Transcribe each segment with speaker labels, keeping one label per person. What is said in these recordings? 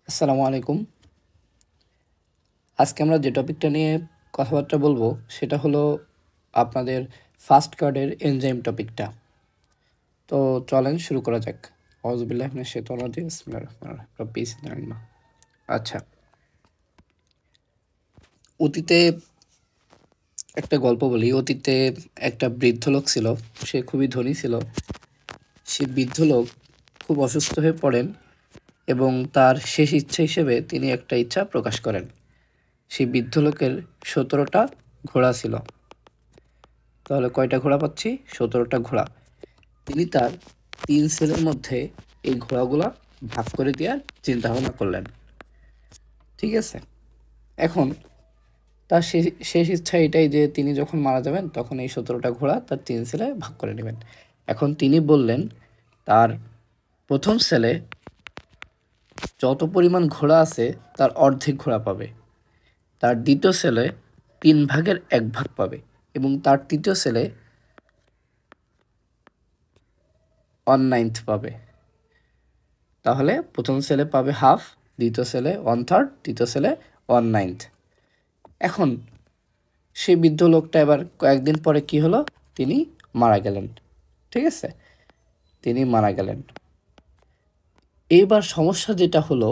Speaker 1: আসসালামু আলাইকুম। আজকে আমরা যে টপিকটা নিয়ে কথাবার্তা বলবো সেটা হলো আপনাদের ফাস্ট কার্ডের এনজাইম টপিকটা। তো চলেন শুরু করা যাক। আউযুবিল্লাহি মিনাশ শাইতানির রাজিম। বিসমিল্লাহির রহমানির রহিম। রব্বি জিদনি ইলমা। আচ্ছা, অতীতে একটা গল্প বলি। অতীতে একটা বৃদ্ধ লোক ছিল। সে খুবই ধনী ছিল। সে বৃদ্ধ লোক খুব অসুস্থ হয়ে পড়েন এবং তার শেষ ইচ্ছা হিসেবে তিনি একটা ইচ্ছা প্রকাশ করেন। সেই বৃদ্ধ লোকের 17টা ঘোড়া ছিল। তাহলে কয়টা ঘোড়া পাচ্ছি? 17টা ঘোড়া। তিনি তার 3 ছেলের মধ্যে এই ঘোড়াগুলা ভাগ করে দেওয়ার চিন্তা ভাবনা করলেন। ঠিক আছে, এখন তার শেষ ইচ্ছা এটাই যে তিনি যখন মারা যাবেন তখন এই 17টা ঘোড়া তার 3 ছেলে ভাগ করে নেবেন। এখন তিনি বললেন তার প্রথম ছেলে যত পরিমাণ ঘোড়া আছে তার অর্ধেক ঘোড়া পাবে, তার দ্বিতীয় ছেলে 3/1 পাবে এবং তার তৃতীয় ছেলে 1/9 পাবে। তাহলে প্রথম ছেলে পাবে হাফ, দ্বিতীয় ছেলে 1/3, তৃতীয় ছেলে 1/9। এখন সেই বৃদ্ধ লোকটা এবার কয়েকদিন পরে কি হলো, তিনি মারা গেলেন। ঠিক আছে, তিনি মারা গেলেন। এইবার সমস্যা যেটা হলো,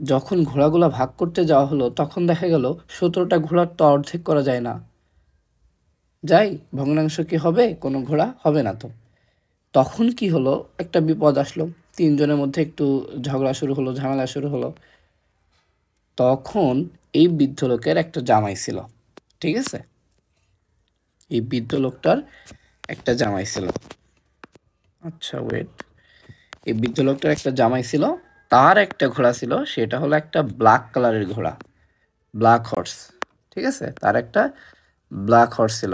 Speaker 1: যখন ঘোড়াগুলো ভাগ করতে যাওয়া হলো তখন দেখা গেল 17টা ঘোড়ার তো অর্ধেক করা যায় না। যাই ভগ্নাংশ কি হবে? কোনো ঘোড়া হবে না। তো তখন কি হলো, একটা বিপদ আসলো। তিনজনের মধ্যে একটু ঝগড়া শুরু হলো, ঝামেলা শুরু হলো। তখন এই বৃদ্ধ লোকের একটা জামাই ছিল। ঠিক আছে, এই বৃদ্ধ লোকটার একটা জামাই ছিল। আচ্ছা ওয়েট, এই বৃদ্ধ লোকটার একটা জামাই ছিল। তার একটা ঘোড়া ছিল, সেটা হলো একটা ব্ল্যাক কালারের ঘোড়া, ব্ল্যাক হর্স। ঠিক আছে, তার একটা ব্ল্যাক হর্স ছিল।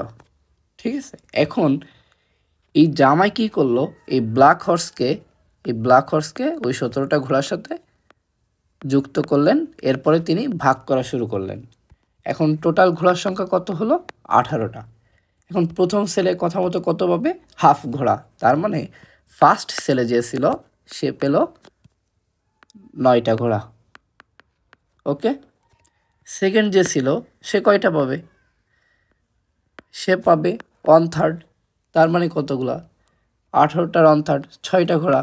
Speaker 1: ঠিক আছে, এখন এই জামাই কি করলো, এই ব্ল্যাক হর্সকে ওই 17টা ঘোড়ার সাথে যুক্ত করলেন। এরপরে তিনি ভাগ করা শুরু করলেন। এখন টোটাল ঘোড়ার সংখ্যা কত হলো? 18টা। এখন প্রথম ছেলে কথা মতো কত পাবে? হাফ ঘোড়া। তার মানে ফার্স্ট ছেলে যে ছিল সে পেল 9টা ঘোড়া। ওকে, সেকেন্ড যে ছিল সে কয়টা পাবে? সে পাবে 1/3। তার মানে কতগুলা? 18টার 1/3, 6টা ঘোড়া।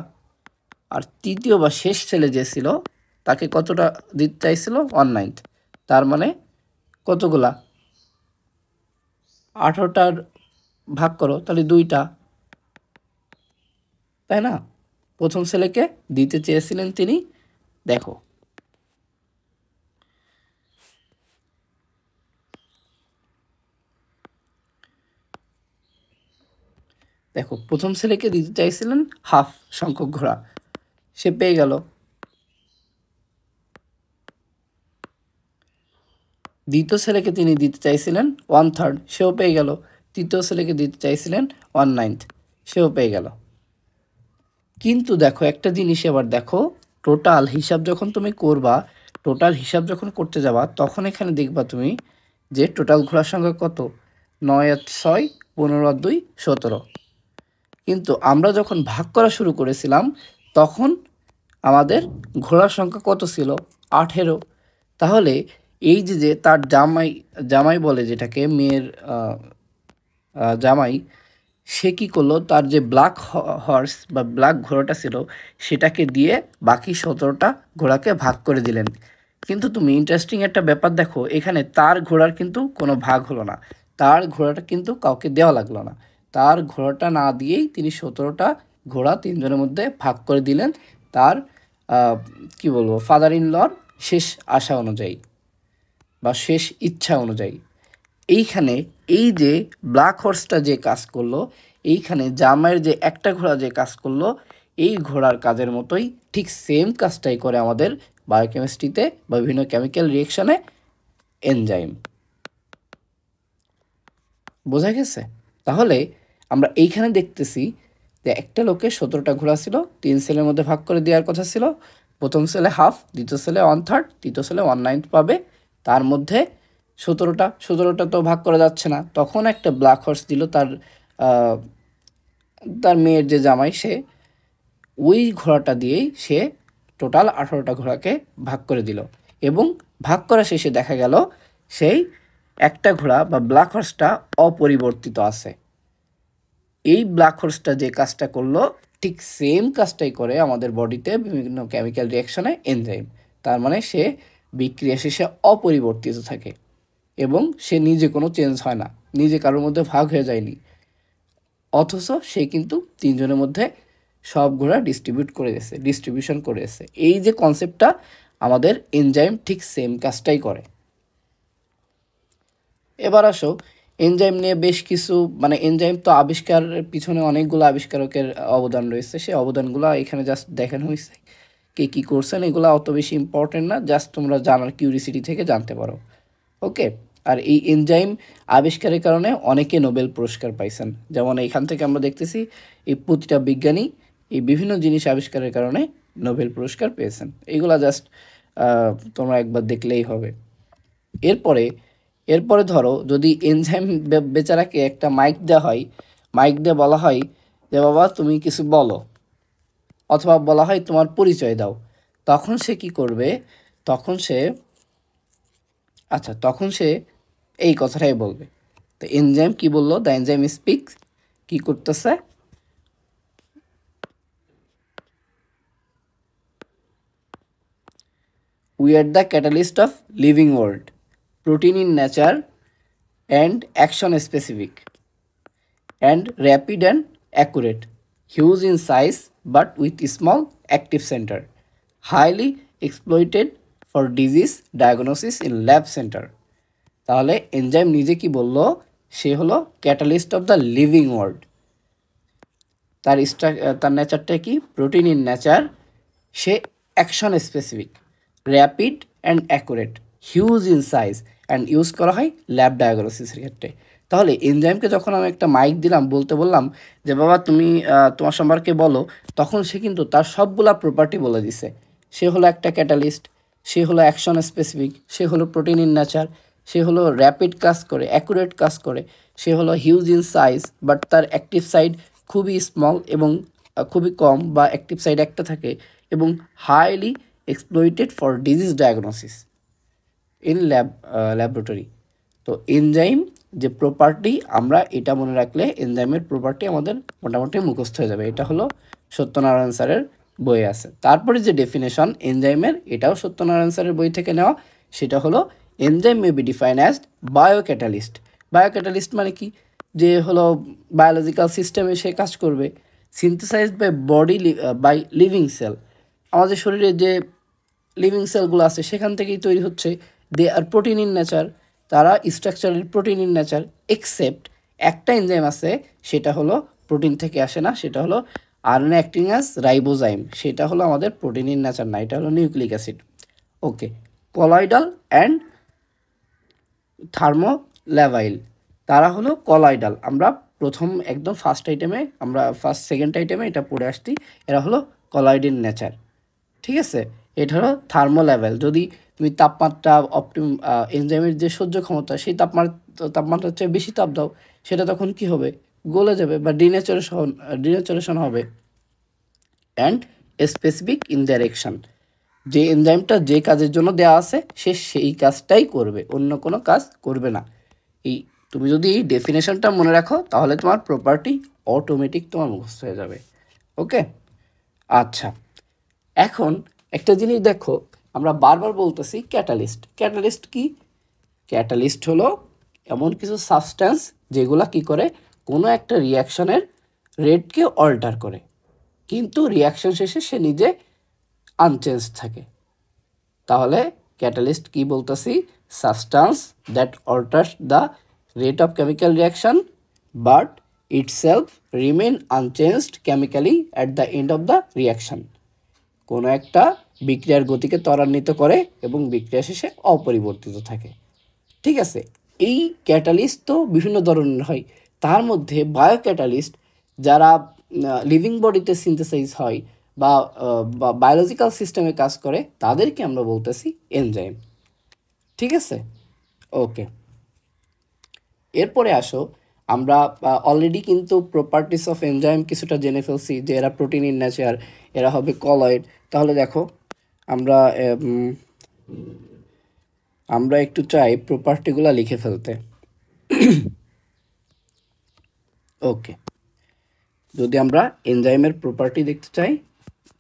Speaker 1: আর তৃতীয় বা শেষ ছেলে যে ছিল তাকে কতটা দিতে চাইছিল? 1/9। তার মানে কতগুলা? 18টার ভাগ করো, তাহলে 2টা, তাই না? প্রথম ছেলেকে দিতে চেয়েছিলেন তিনি। দেখো, প্রথম ছেলেকে দিতে চাইছিলেন হাফ সংখ্যক ঘোড়া, সে পেয়ে গেল। দ্বিতীয় ছেলেকে তিনি দিতে চাইছিলেন 1/3, সেও পেয়ে গেল। তৃতীয় ছেলেকে দিতে চাইছিলেন 1/9, সেও পেয়ে গেল। কিন্তু দেখো একটা জিনিস, এবার দেখো টোটাল হিসাব যখন তুমি করবা, টোটাল হিসাব যখন করতে যাবা তখন এখানে দেখবা তুমি যে টোটাল ঘোড়ার সংখ্যা কত? 9 আর 6, 15 আর 2, 17। কিন্তু আমরা যখন ভাগ করা শুরু করেছিলাম তখন আমাদের ঘোড়ার সংখ্যা কত ছিল? 18। তাহলে এই যে তার জামাই, জামাই বলে যেটাকে, মেয়ের জামাই, সে কী করলো, তার যে ব্ল্যাক হর্স বা ব্ল্যাক ঘোড়াটা ছিল সেটাকে দিয়ে বাকি 17টা ঘোড়াকে ভাগ করে দিলেন। কিন্তু তুমি ইন্টারেস্টিং একটা ব্যাপার দেখো, এখানে তার ঘোড়ার কিন্তু কোনো ভাগ হলো না। তার ঘোড়াটা কিন্তু কাউকে দেওয়া লাগলো না। তার ঘোড়াটা না দিয়েই তিনি 17টা ঘোড়া তিনজনের মধ্যে ভাগ করে দিলেন, তার কি বলবো, ফাদার ইন লর শেষ আশা অনুযায়ী বা শেষ ইচ্ছা অনুযায়ী। এইখানে এই যে ব্ল্যাক হর্সটা যে কাজ করলো, এইখানে জামাইয়ের যে একটা ঘোড়া যে কাজ করলো, এই ঘোড়ার কাজের মতোই ঠিক সেম কাজটাই করে আমাদের বায়োকেমিস্ট্রিতে বা বিভিন্ন কেমিক্যাল রিয়েকশনে এনজাইম। বোঝা গেছে? তাহলে আমরা এইখানে দেখতেছি যে একটা লোকের 17টা ঘোড়া ছিল, 3 ছেলের মধ্যে ভাগ করে দেওয়ার কথা ছিল। প্রথম ছেলে হাফ, দ্বিতীয় ছেলে 1/3, তৃতীয় ছেলে 1/9 পাবে। তার মধ্যে 17টা তো ভাগ করা যাচ্ছে না, তখন একটা ব্ল্যাক হর্স দিল তার তার মেয়ের যে জামাই, সে ওই ঘোড়াটা দিয়েই সে টোটাল 18টা ঘোড়াকে ভাগ করে দিল এবং ভাগ করা শেষে দেখা গেল সেই একটা ঘোড়া বা ব্ল্যাক হর্সটা অপরিবর্তিত আছে। এই ব্ল্যাক হর্সটা যে কাজটা করলো ঠিক সেম কাজটাই করে আমাদের বডিতে বিভিন্ন কেমিক্যাল রিয়াকশনে এনজাইম। তার মানে সে বিক্রিয়া শেষে অপরিবর্তিত থাকে এবং সে নিজে কোনো চেঞ্জ হয় না, নিজে কারোর মধ্যে ভাগ হয়ে যায়নি, অথচ সে কিন্তু তিনজনের মধ্যে সব ঘোড়া ডিস্ট্রিবিউশন করে এসেছে। এই যে কনসেপ্টটা, আমাদের এনজাইম ঠিক সেম কাজটাই করে। এবার আসো এনজাইম নিয়ে বেশ কিছু, মানে এনজাইম তো আবিষ্কারের পিছনে অনেকগুলো আবিষ্কারকের অবদান রয়েছে, সেই অবদানগুলো এখানে জাস্ট দেখানো হয়েছে। কে কী করছেন এগুলো অত বেশি ইম্পর্টেন্ট না, জাস্ট তোমরা জানার কিউরিসিটি থেকে জানতে পারো। ওকে। আর এই এনজাইম আবিষ্কারের কারণে অনেকে নোবেল পুরস্কার পাইছেন। যেমন এখান থেকে আমরা দেখতেছি এই প্রতিটা বিজ্ঞানী এই বিভিন্ন জিনিস আবিষ্কারের কারণে নোবেল পুরস্কার পেয়েছেন। এইগুলা জাস্ট তোমরা একবার দেখলেই হবে। এরপরে ধরো যদি এনজাইম বেচারাকে একটা মাইক দেওয়া হয়, মাইক দিয়ে বলা হয় যে বাবা তুমি কিছু বলো, অথবা বলা হয় তোমার পরিচয় দাও, তখন সে কি করবে? তখন সে এই কথাটাই বলবে। তো এনজাইম কি বললো? দ্য এনজাইম স্পিক্স কি করতেছে? We are the catalyst of living world, protein in nature and action specific, and rapid and accurate, huge in size but with small active center, highly exploited for disease diagnosis in lab center. তাহলে enzyme নিজে কি বলল? সে হলো catalyst of the living world. তার নেচারটা কি? Protein in nature, say action specific, rapid and accurate, huge in size, and use করা হয় lab ডায়াগনোসিসের ক্ষেত্রে। তাহলে এনজাইমকে যখন আমি একটা মাইক দিলাম, বলতে বললাম যে বাবা তুমি তোমার সম্পর্কে বলো, তখন সে কিন্তু তার সবগুলা প্রপার্টি বলে দিছে। সে হলো একটা ক্যাটালিস্ট, সে হলো অ্যাকশন স্পেসিফিক, সে হলো প্রোটিন ইন নেচার, সে হলো র্যাপিড কাজ করে, অ্যাকুরেট কাজ করে, সে হলো হিউজ ইন সাইজ বাট তার অ্যাক্টিভ সাইড খুবই স্মল এবং খুবই কম, বা অ্যাক্টিভ সাইড একটা থাকে, এবং highly exploited for disease diagnosis in laboratory. তো এনজাইম যে প্রপার্টি, আমরা এটা মনে রাখলে এনজাইমের প্রপার্টি আমাদের মোটামুটি মুখস্থ হয়ে যাবে। এটা হলো সত্যনারায়ণ স্যারের বইয়ে আছে। তারপরে যে ডেফিনেশন এনজাইমের, এটাও সত্যনারায়ণ স্যারের বই থেকে নেওয়া। সেটা হলো enzyme may be define as biocatalyst. Biocatalyst মানে কি? যে হলো বায়োলজিক্যাল সিস্টেমে সে কাজ করবে, সিনথেসাইজড বাই লিভিং সেল। আমাদের শরীরে যে লিভিং সেলগুলো আছে সেখান থেকেই তৈরি হচ্ছে। দে আর প্রোটিন ইন নেচার, তারা structural protein in nature, except একটা এনজাইম আছে, সেটা হলো প্রোটিন থেকে আসে না, সেটা হলো আরএনএ অ্যাক্টিং অ্যাজ রাইবোজাইম, সেটা হলো আমাদের প্রোটিন ইন নেচার না, এটা হলো nucleic acid. Okay. Colloidal and thermolabile, তারা হলো কলয়েডাল। আমরা প্রথম একদম সেকেন্ড আইটেমে এটা পড়ে আসছি। এরা হলো কলয়েড ইন নেচার, ঠিক আছে। এটা হলো থার্মোলেভেল, যদি তুমি তাপমাত্রা এনজাইমের যে সহ্য ক্ষমতা, সেই তাপমাত্রার চেয়ে বেশি তাপ দাও, সেটা তখন কি হবে? গলে যাবে বা ডিনেচারেশন হবে। অ্যান্ড স্পেসিফিক ইন ডাইরেকশন, যে এনজাইমটা যে কাজের জন্য দেওয়া আছে সে সেই কাজটাই করবে, অন্য কোনো কাজ করবে না। তুমি যদি এই ডেফিনেশনটা মনে রাখো, তাহলে তোমার প্রপার্টি অটোমেটিক তোমার মুখস্থ হয়ে যাবে। ওকে। আচ্ছা, এখন একটা জিনিস দেখো, আমরা বারবার বলতেছি ক্যাটালিস্ট। ক্যাটালিস্ট কি? ক্যাটালিস্ট হলো এমন কিছু সাবস্ট্যান্স যেগুলা কি করে, কোনো একটা রিয়াকশনের রেটকে অল্টার করে, কিন্তু রিয়াকশন শেষে সে নিজে আনচেঞ্জ থাকে। তাহলে ক্যাটালিস্ট কি বলতেছি? Substance that alters the rate of chemical reaction but itself remain unchanged chemically at the end of the reaction. কোনো একটা বিক্রিয়ার গতিকে ত্বরান্বিত করে এবং বিক্রিয়া শেষে অপরিবর্তিত থাকে, ঠিক আছে। এই ক্যাটালিস্ট তো বিভিন্ন ধরনের হয়, তার মধ্যে বায়োক্যাটালিস্ট যারা লিভিং বডিতে সিনথেসাইজ হয় বা বায়োলজিক্যাল সিস্টেমে কাজ করে, তাদেরকে আমরা বলতেছি এনজাইম, ঠিক আছে। ওকে। এরপরে আসো, আমরা অলরেডি কিন্তু প্রপার্টিস অফ এনজাইম কিছুটা জেনে ফেলছি, যে এরা প্রোটিন ইন নেচার, এরা হবে কলয়েড। তাহলে দেখো আমরা আমরা একটু চাই প্রপার্টিগুলো লিখে ফেলতে। ওকে, যদি আমরা এনজাইমের প্রপার্টি দেখতে চাই,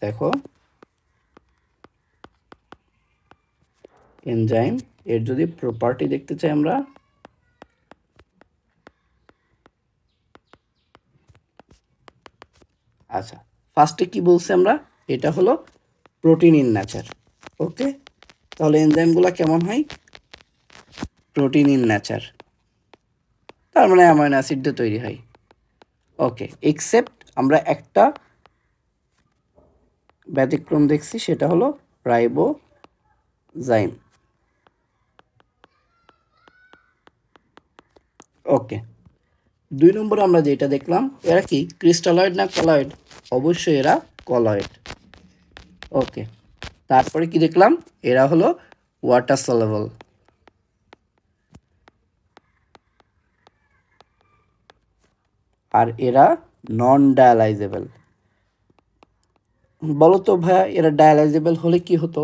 Speaker 1: দেখো এনজাইম এর যদি প্রপার্টি দেখতে চাই আমরা, আচ্ছা ফার্স্টে কি বলছি আমরা, এটা হলো প্রোটিন ইন নেচার। ওকে, তাহলে এনজাইমগুলো কেমন হয়, প্রোটিন ইন নেচার, তার মানে অ্যামাইনো অ্যাসিড দিয়ে তৈরি হয়। ওকে, এক্সেপ্ট আমরা একটা ব্যতিক্রম দেখছি, সেটা হলো রাইবোজাইম। ওকে, 2 নম্বরে আমরা যেটা দেখলাম, এরা কি ক্রিস্টালয়েড না কলয়েড, অবশ্যই এরা কলয়েড। ওকে, তারপরে কি দেখলাম, এরা হলো ওয়াটার সলেবল। আর এরা নন ডায়ালাইজেবল। বলো তো ভাইয়া, এরা ডায়ালাইজেবল হলে কি হতো,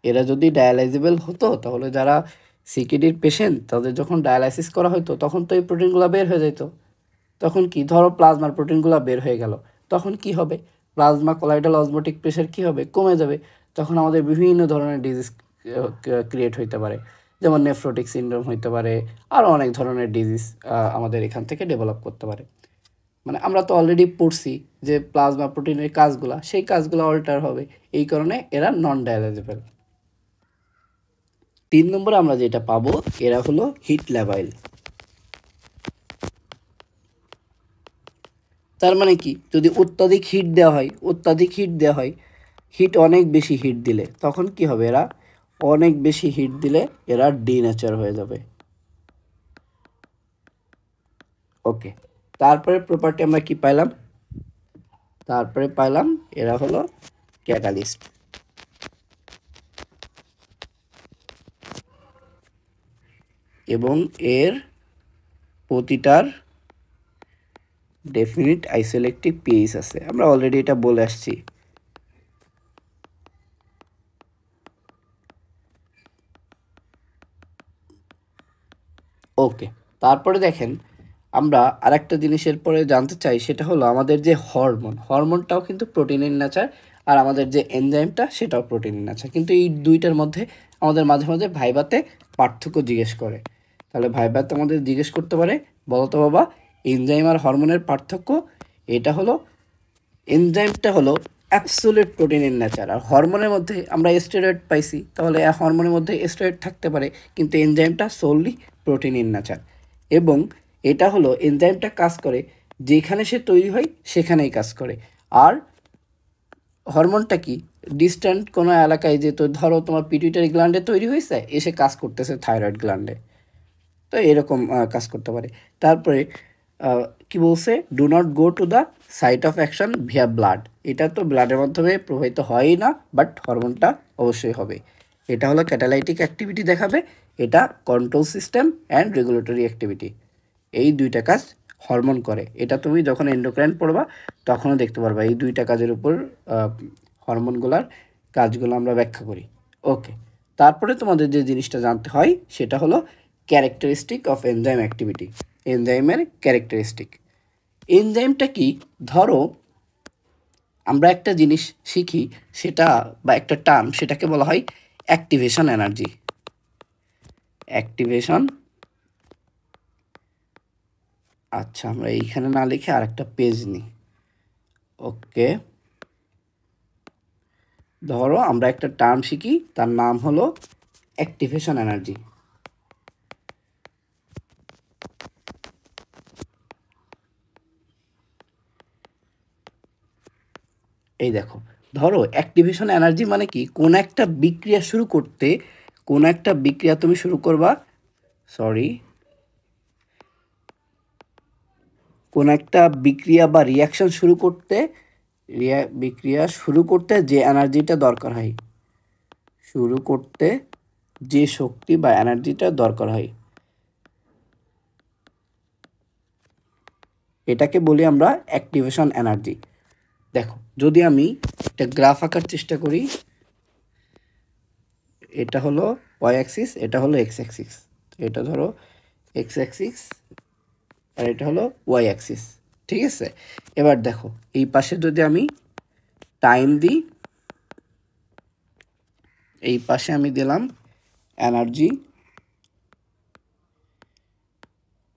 Speaker 1: এরা যদি ডায়ালাইজেবল হতো তাহলে যারা সিকিডির পেশেন্ট তাদের যখন ডায়ালাইসিস করা হতো তখন তো এই প্রোটিনগুলো বের হয়ে যেত। তখন কি, ধরো প্লাজমার প্রোটিনগুলো বের হয়ে গেল, তখন কি হবে, প্লাজমা কোলাইডাল অসমোটিক প্রেশার কি হবে, কমে যাবে। তখন আমাদের বিভিন্ন ধরনের ডিজিজ ক্রিয়েট হইতে পারে, যেমন নেফ্রোটিক সিনড্রোম হইতে পারে, আরও অনেক ধরনের ডিজিজ আমাদের এখান থেকে ডেভেলপ করতে পারে। মানে আমরা তো অলরেডি পড়ছি যে প্লাজমা প্রোটিনের কাজগুলা, সেই কাজগুলো অল্টার হবে, এই কারণে এরা নন ডায়ালাইজেবল। 3 নম্বরে আমরা যেটা পাবো, এরা হলো হিট ল্যাবাইল। তার মানে কি, যদি অত্যাধিক হিট দেওয়া হয়, হিট অনেক বেশি হিট দিলে তখন কি হবে, এরা অনেক বেশি হিট দিলে এরা ডিনেচার হয়ে যাবে। ওকে, তারপরে প্রপার্টি আমরা কি পাইলাম, তারপরে পাইলাম এরা হলো ক্যাটালিস্ট। এবং এর প্রতিটার ডেফিনিট আইসোইলেকট্রিক পিএইচ আছে, আমরা অলরেডি এটা বলে আসছি। ওকে, তারপরে দেখেন আমরা আরেকটা জিনিসের পরে জানতে চাই, সেটা হলো আমাদের যে হরমোনটাও কিন্তু প্রোটিনের নেচার, আর আমাদের যে এনজাইমটা সেটাও প্রোটিনের নেচার, কিন্তু এই দুইটার মধ্যে আমাদের মাঝে মাঝে ভাইবাতে পার্থক্য জিজ্ঞেস করে। তাহলে ভাইবাতে আমাদের জিজ্ঞেস করতে পারে, বলো তো বাবা এনজাইম আর হরমোনের পার্থক্য। এটা হলো, এনজাইমটা হলো অ্যাবসোলিউট প্রোটিনের নেচার, আর হরমোনের মধ্যে আমরা স্টেরয়েড পাইছি, তাহলে হরমোনের মধ্যে স্টেরয়েড থাকতে পারে, কিন্তু এনজাইমটা সোললি প্রোটিনের নেচার। এবং এটা হলো, এনজাইমটা কাজ করে যেখানে সে তৈরি হয় সেখানেই কাজ করে। আর হরমোনটা কি, ডিস্ট্যান্ট কোনো এলাকায়, যে তো ধরো তোমার পিটুইটারি গ্ল্যান্ডে তৈরি হয়েছে, এসে কাজ করতেছে থাইরয়েড গ্ল্যান্ডে, তো এরকম কাজ করতে পারে। তারপরে কি বলছে, do not go to the site of action via blood, এটা তো ব্লাডের মাধ্যমে প্রবাহিত হয়ই না, বাট হরমোনটা অবশ্যই হবে। এটা হলো ক্যাটালাইটিক অ্যাক্টিভিটি দেখাবে, এটা control system and regulatory activity, এই দুইটা কাজ হরমোন করে। এটা তুমি যখন এন্ডোক্রাইন পড়বা তখনও দেখতে পারবা, এই দুইটা কাজের উপর হরমোনগুলার কাজগুলো আমরা ব্যাখ্যা করি। ওকে, তারপরে তোমাদের যে জিনিসটা জানতে হয় সেটা হলো ক্যারেক্টারিস্টিক অফ এনজাইম অ্যাক্টিভিটি, এনজাইমের ক্যারেক্টারিস্টিক। এনজাইমটা কি, ধরো আমরা একটা জিনিস শিখি, সেটা বা একটা টার্ম, সেটাকে বলা হয় অ্যাক্টিভেশন এনার্জি। অ্যাক্টিভেশন, আচ্ছা আমরা এইখানে না লিখে আরেকটা পেজ নিই। ওকে, ধরো আমরা একটা টার্ম শিখি, তার নাম হলো অ্যাক্টিভেশন এনার্জি। এই দেখো, ধরো অ্যাক্টিভেশন এনার্জি মানে কি, কোন একটা বিক্রিয়া শুরু করতে, কোন একটা বিক্রিয়া তুমি শুরু করবা, কোন একটা বিক্রিয়া বা রিয়াকশন শুরু করতে, বিক্রিয়া শুরু করতে যে এনার্জিটা দরকার হয়, শুরু করতে যে শক্তি বা এনার্জিটা দরকার হয়, এটাকে বলি আমরা অ্যাক্টিভেশন এনার্জি। দেখো, যদি আমি একটা গ্রাফ আঁকার চেষ্টা করি। এটা হলো ওয়াই অ্যাক্সিস, এটা হলো এক্স অ্যাক্সিস। এটা ধরো এক্স অ্যাক্সিস আর এটা হলো ওয়াই অ্যাক্সিস, ঠিক আছে। এবার দেখো এই পাশে যদি আমি টাইম দিই, এই পাশে আমি দিলাম এনার্জি,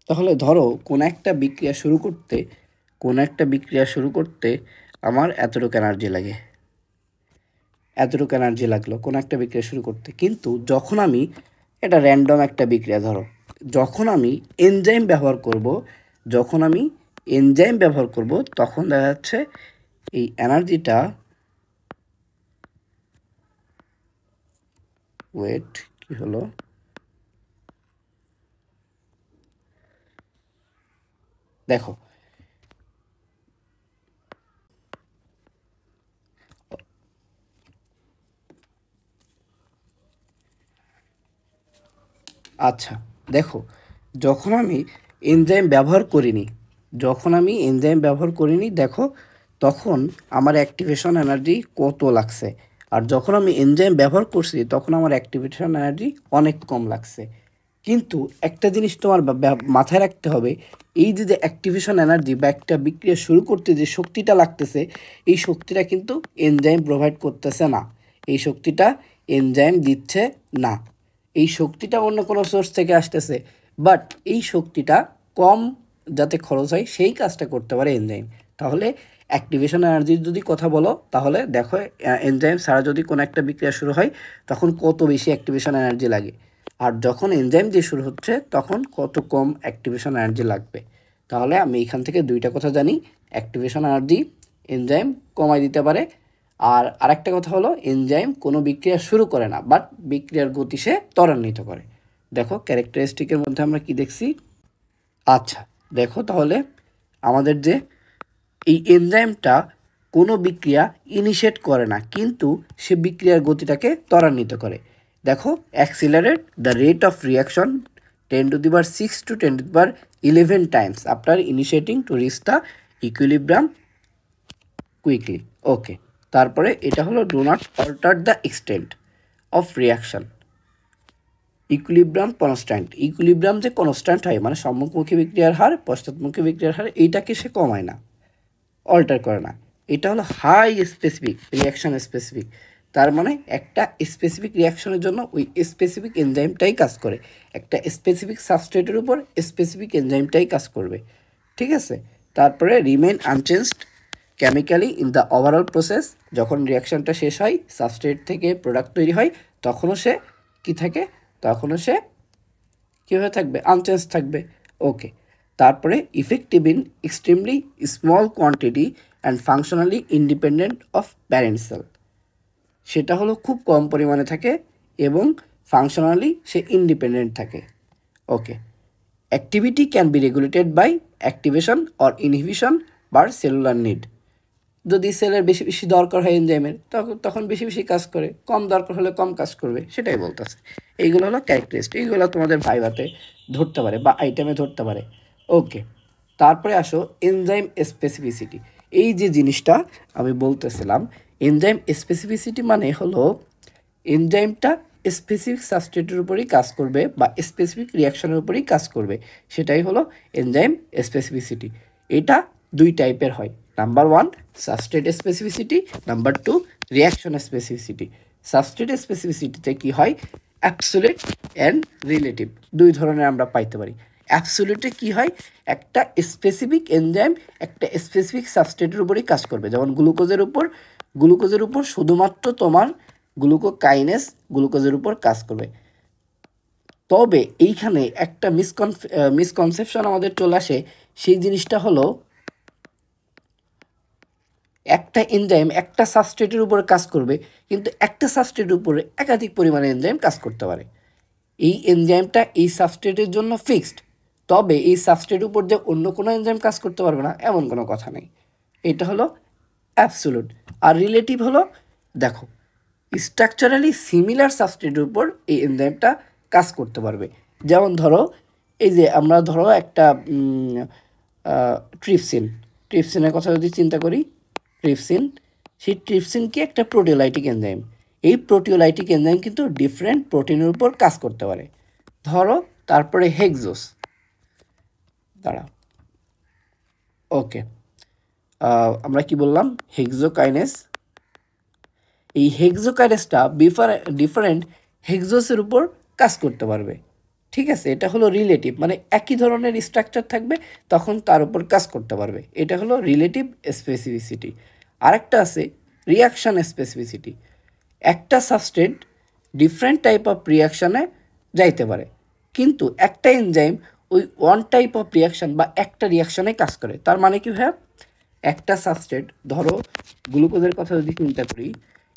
Speaker 1: তাহলে ধরো কোন একটা বিক্রিয়া শুরু করতে আমার এতটুকু এনার্জি লাগে, এতটুকু এনার্জি লাগলো কোন একটা বিক্রিয়া শুরু করতে। কিন্তু যখন আমি, এটা র্যান্ডম একটা বিক্রিয়া ধরো, যখন আমি এনজাইম ব্যবহার করব তখন দেখা যাচ্ছে এই এনার্জিটা, ওয়েট কি হলো, দেখো আচ্ছা দেখো, যখন আমি এনজাইম ব্যবহার করিনি দেখো তখন আমার অ্যাক্টিভেশন এনার্জি কত লাগছে, আর যখন আমি এনজাইম ব্যবহার করছি তখন আমার অ্যাক্টিভেশন এনার্জি অনেক কম লাগছে। কিন্তু একটা জিনিস তোমার মাথায় রাখতে হবে, এই যে অ্যাক্টিভেশন এনার্জি বা একটা বিক্রিয়া শুরু করতে যে শক্তিটা লাগতেছে, এই শক্তিটা কিন্তু এনজাইম প্রোভাইড করতেছে না, এই শক্তিটা এনজাইম দিচ্ছে না, এই শক্তিটা অন্য কোনো সোর্স থেকে আসতেছে। বাট এই শক্তিটা কম যাতে খরচ হয় সেই কাজটা করতে পারে এনজাইম। তাহলে অ্যাক্টিভেশন এনার্জির যদি কথা বলো, তাহলে দেখো এনজাইম ছাড়া যদি কোনো একটা বিক্রিয়া শুরু হয় তখন কত বেশি অ্যাক্টিভেশন এনার্জি লাগে, আর যখন এনজাইম দিয়ে শুরু হচ্ছে তখন কত কম অ্যাক্টিভেশন এনার্জি লাগবে। তাহলে আমি এখান থেকে দুইটা কথা জানি, অ্যাক্টিভেশন এনার্জি এনজাইম কমায় দিতে পারে, আর আরেকটা কথা হলো এনজাইম কোনো বিক্রিয়া শুরু করে না, বাট বিক্রিয়ার গতি সে ত্বরান্বিত করে। দেখো ক্যারেক্টারিস্টিকের মধ্যে আমরা কি দেখছি। আচ্ছা দেখো তাহলে আমাদের যে এই এনজাইমটা কোনো বিক্রিয়া ইনিশিয়েট করে না, কিন্তু সে বিক্রিয়ার গতিটাকে ত্বরান্বিত করে। দেখো accelerate the rate of reaction 10⁶ to 10⁻11 times after initiating to reach the equilibrium quickly. Okay, তারপরে এটা হলো do not alter the extent of reaction, equilibrium constant, equilibrium যে কনস্ট্যান্ট হয় মানে সম্মুখমুখী বিক্রিয়ার হার পশ্চাৎমুখী বিক্রিয়ার হার, এইটাকে সে কমায় না, অল্টার করে না। এটা হলো হাই স্পেসিফিক রিয়াকশন স্পেসিফিক, তার মানে একটা স্পেসিফিক রিয়াকশনের জন্য ওই স্পেসিফিক এনজাইমটাই কাজ করে, একটা স্পেসিফিক সাবস্ট্রেটের উপর স্পেসিফিক এনজাইমটাই কাজ করবে, ঠিক আছে। তারপরে remain unchanged chemically in the overall process, যখন রিয়াকশনটা শেষ হয় সাবস্ট্রেট থেকে প্রোডাক্ট তৈরি হয় তখনও সে কী থাকে, তখনও সে কীভাবে থাকবে, আনচেঞ্জ থাকবে। ওকে, তারপরে effective in extremely small quantity and functionally independent of parent cell, সেটা হলো খুব কম পরিমাণে থাকে এবং ফাংশনালি সে ইন্ডিপেন্ডেন্ট থাকে। Okay, activity can be regulated by activation or inhibition বা সেলুলার নিড, যদি সেলের বেশি বেশি দরকার হয় এনজাইমের তখন বেশি বেশি কাজ করে, কম দরকার হলে কম কাজ করবে, সেটাই বলতেছে। এইগুলো হলো ক্যারেক্টারিস্টিক, এইগুলো তোমাদের ভাইভাতে ধরতে পারে বা আইটেমে ধরতে পারে। ওকে, তারপরে আসো এনজাইম স্পেসিফিসিটি। এই যে জিনিসটা আমি বলতেছিলাম, এনজাইম স্পেসিফিসিটি মানে হলো এনজাইমটা স্পেসিফিক সাবস্ট্রেটের উপরেই কাজ করবে বা স্পেসিফিক রিয়াকশনের উপরেই কাজ করবে, সেটাই হলো এনজাইম স্পেসিফিসিটি। এটা দুই টাইপের হয়, number 1 substrate specificity, number 2 reaction specificity. Substrate স্পেসিফিসিটিতে কি হয়, অ্যাবসোলিউট অ্যান্ড রিলেটিভ, দুই ধরনের আমরা পাইতে পারি। অ্যাবসোলিউটে কি হয়, একটা স্পেসিফিক এনজাইম একটা স্পেসিফিক সাবস্ট্রেটের উপরেই কাজ করবে, যেমন গ্লুকোজের উপর শুধুমাত্র তোমার গ্লুকোকাইনেস গ্লুকোজের উপর কাজ করবে। তবে এইখানে একটা মিসকনসেপশন আমাদের চলে আসে, সেই জিনিসটা হলো একটা এনজাইম একটা সাবস্ট্রেটের উপরে কাজ করবে, কিন্তু একটা সাবস্ট্রেটের উপরে একাধিক পরিমাণে এনজাইম কাজ করতে পারে। এই এনজাইমটা এই সাবস্ট্রেটের জন্য ফিক্সড, তবে এই সাবস্ট্রেটের উপর যে অন্য কোনো এনজাইম কাজ করতে পারবে না এমন কোনো কথা নেই। এটা হলো অ্যাবসোলুট। আর রিলেটিভ হলো, দেখো স্ট্রাকচারালি সিমিলার সাবস্ট্রেটের উপর এই এনজাইমটা কাজ করতে পারবে। যেমন ধরো এই যে আমরা ধরো একটা ট্রিপসিনের কথা যদি চিন্তা করি, ট্রিপসিন সেই ট্রিপসিন কি একটা প্রোটিওলাইটিক এনজাইম। এই প্রোটিওলাইটিক এনজাইম কিন্তু ডিফারেন্ট প্রোটিনের উপর কাজ করতে পারে। ধরো তারপরে হেক্সোস, দাঁড়া, ওকে, আমরা কি বললাম, হেক্সোকাইনেস। এই হেক্সোকাইনেসটা ডিফারেন্ট হেক্সোসের উপর কাজ করতে পারবে। ঠিক আছে, এটা হলো রিলেটিভ, মানে একই ধরনের স্ট্রাকচার থাকবে তখন তার উপর কাজ করতে পারবে। এটা হলো রিলেটিভ স্পেসিফিসিটি। আরেকটা আছে রিয়াকশান স্পেসিফিসিটি। একটা সাবস্টেট ডিফারেন্ট টাইপ অফ রিয়াকশানে যাইতে পারে, কিন্তু একটা এনজাইম ওই ওয়ান টাইপ অফ রিয়াকশান বা একটা রিয়াকশানে কাজ করে। তার মানে কি হয়, একটা সাবস্টেট, ধরো গ্লুকোজের কথা যদি চিন্তা করি,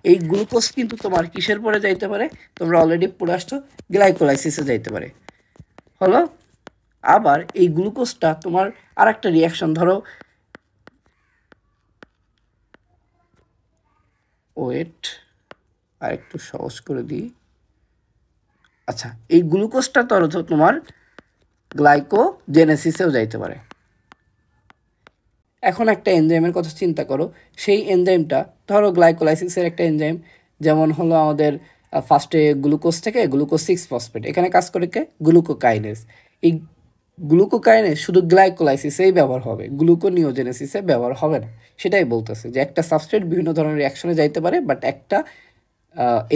Speaker 1: এই গ্লুকোজ কিন্তু তোমার কিসের পরে যাইতে পারে, তোমরা অলরেডি পড়ে আসছো, গ্লাইকোলাইসিসে যাইতে পারে, হলো। আবার এই গ্লুকোজটা তোমার আর একটা রিয়াকশন, ধরো ওয়েট আর একটু সহজ করে দিই, আচ্ছা, এই গ্লুকোজটা ধরো তোমার গ্লাইকোজেনেসিসেও যাইতে পারে। এখন একটা এনজাইমের কথা চিন্তা করো, সেই এনজাইমটা ধরো গ্লাইকোলাইসিসের একটা এনজাইম, যেমন হলো আমাদের ফার্স্টে গ্লুকোজ থেকে গ্লুকোজ 6 ফসফেট, এখানে কাজ করে কে, গ্লুকোকাইনেস। এই গ্লুকোকাইনেস শুধু গ্লাইকোলাইসিসেই ব্যবহার হবে, গ্লুকোনিওজেনেসিসে ব্যবহার হবে না। সেটাই বলতেছে যে একটা সাবস্ট্রেট বিভিন্ন ধরনের রিয়াকশনে যাইতে পারে, বাট একটা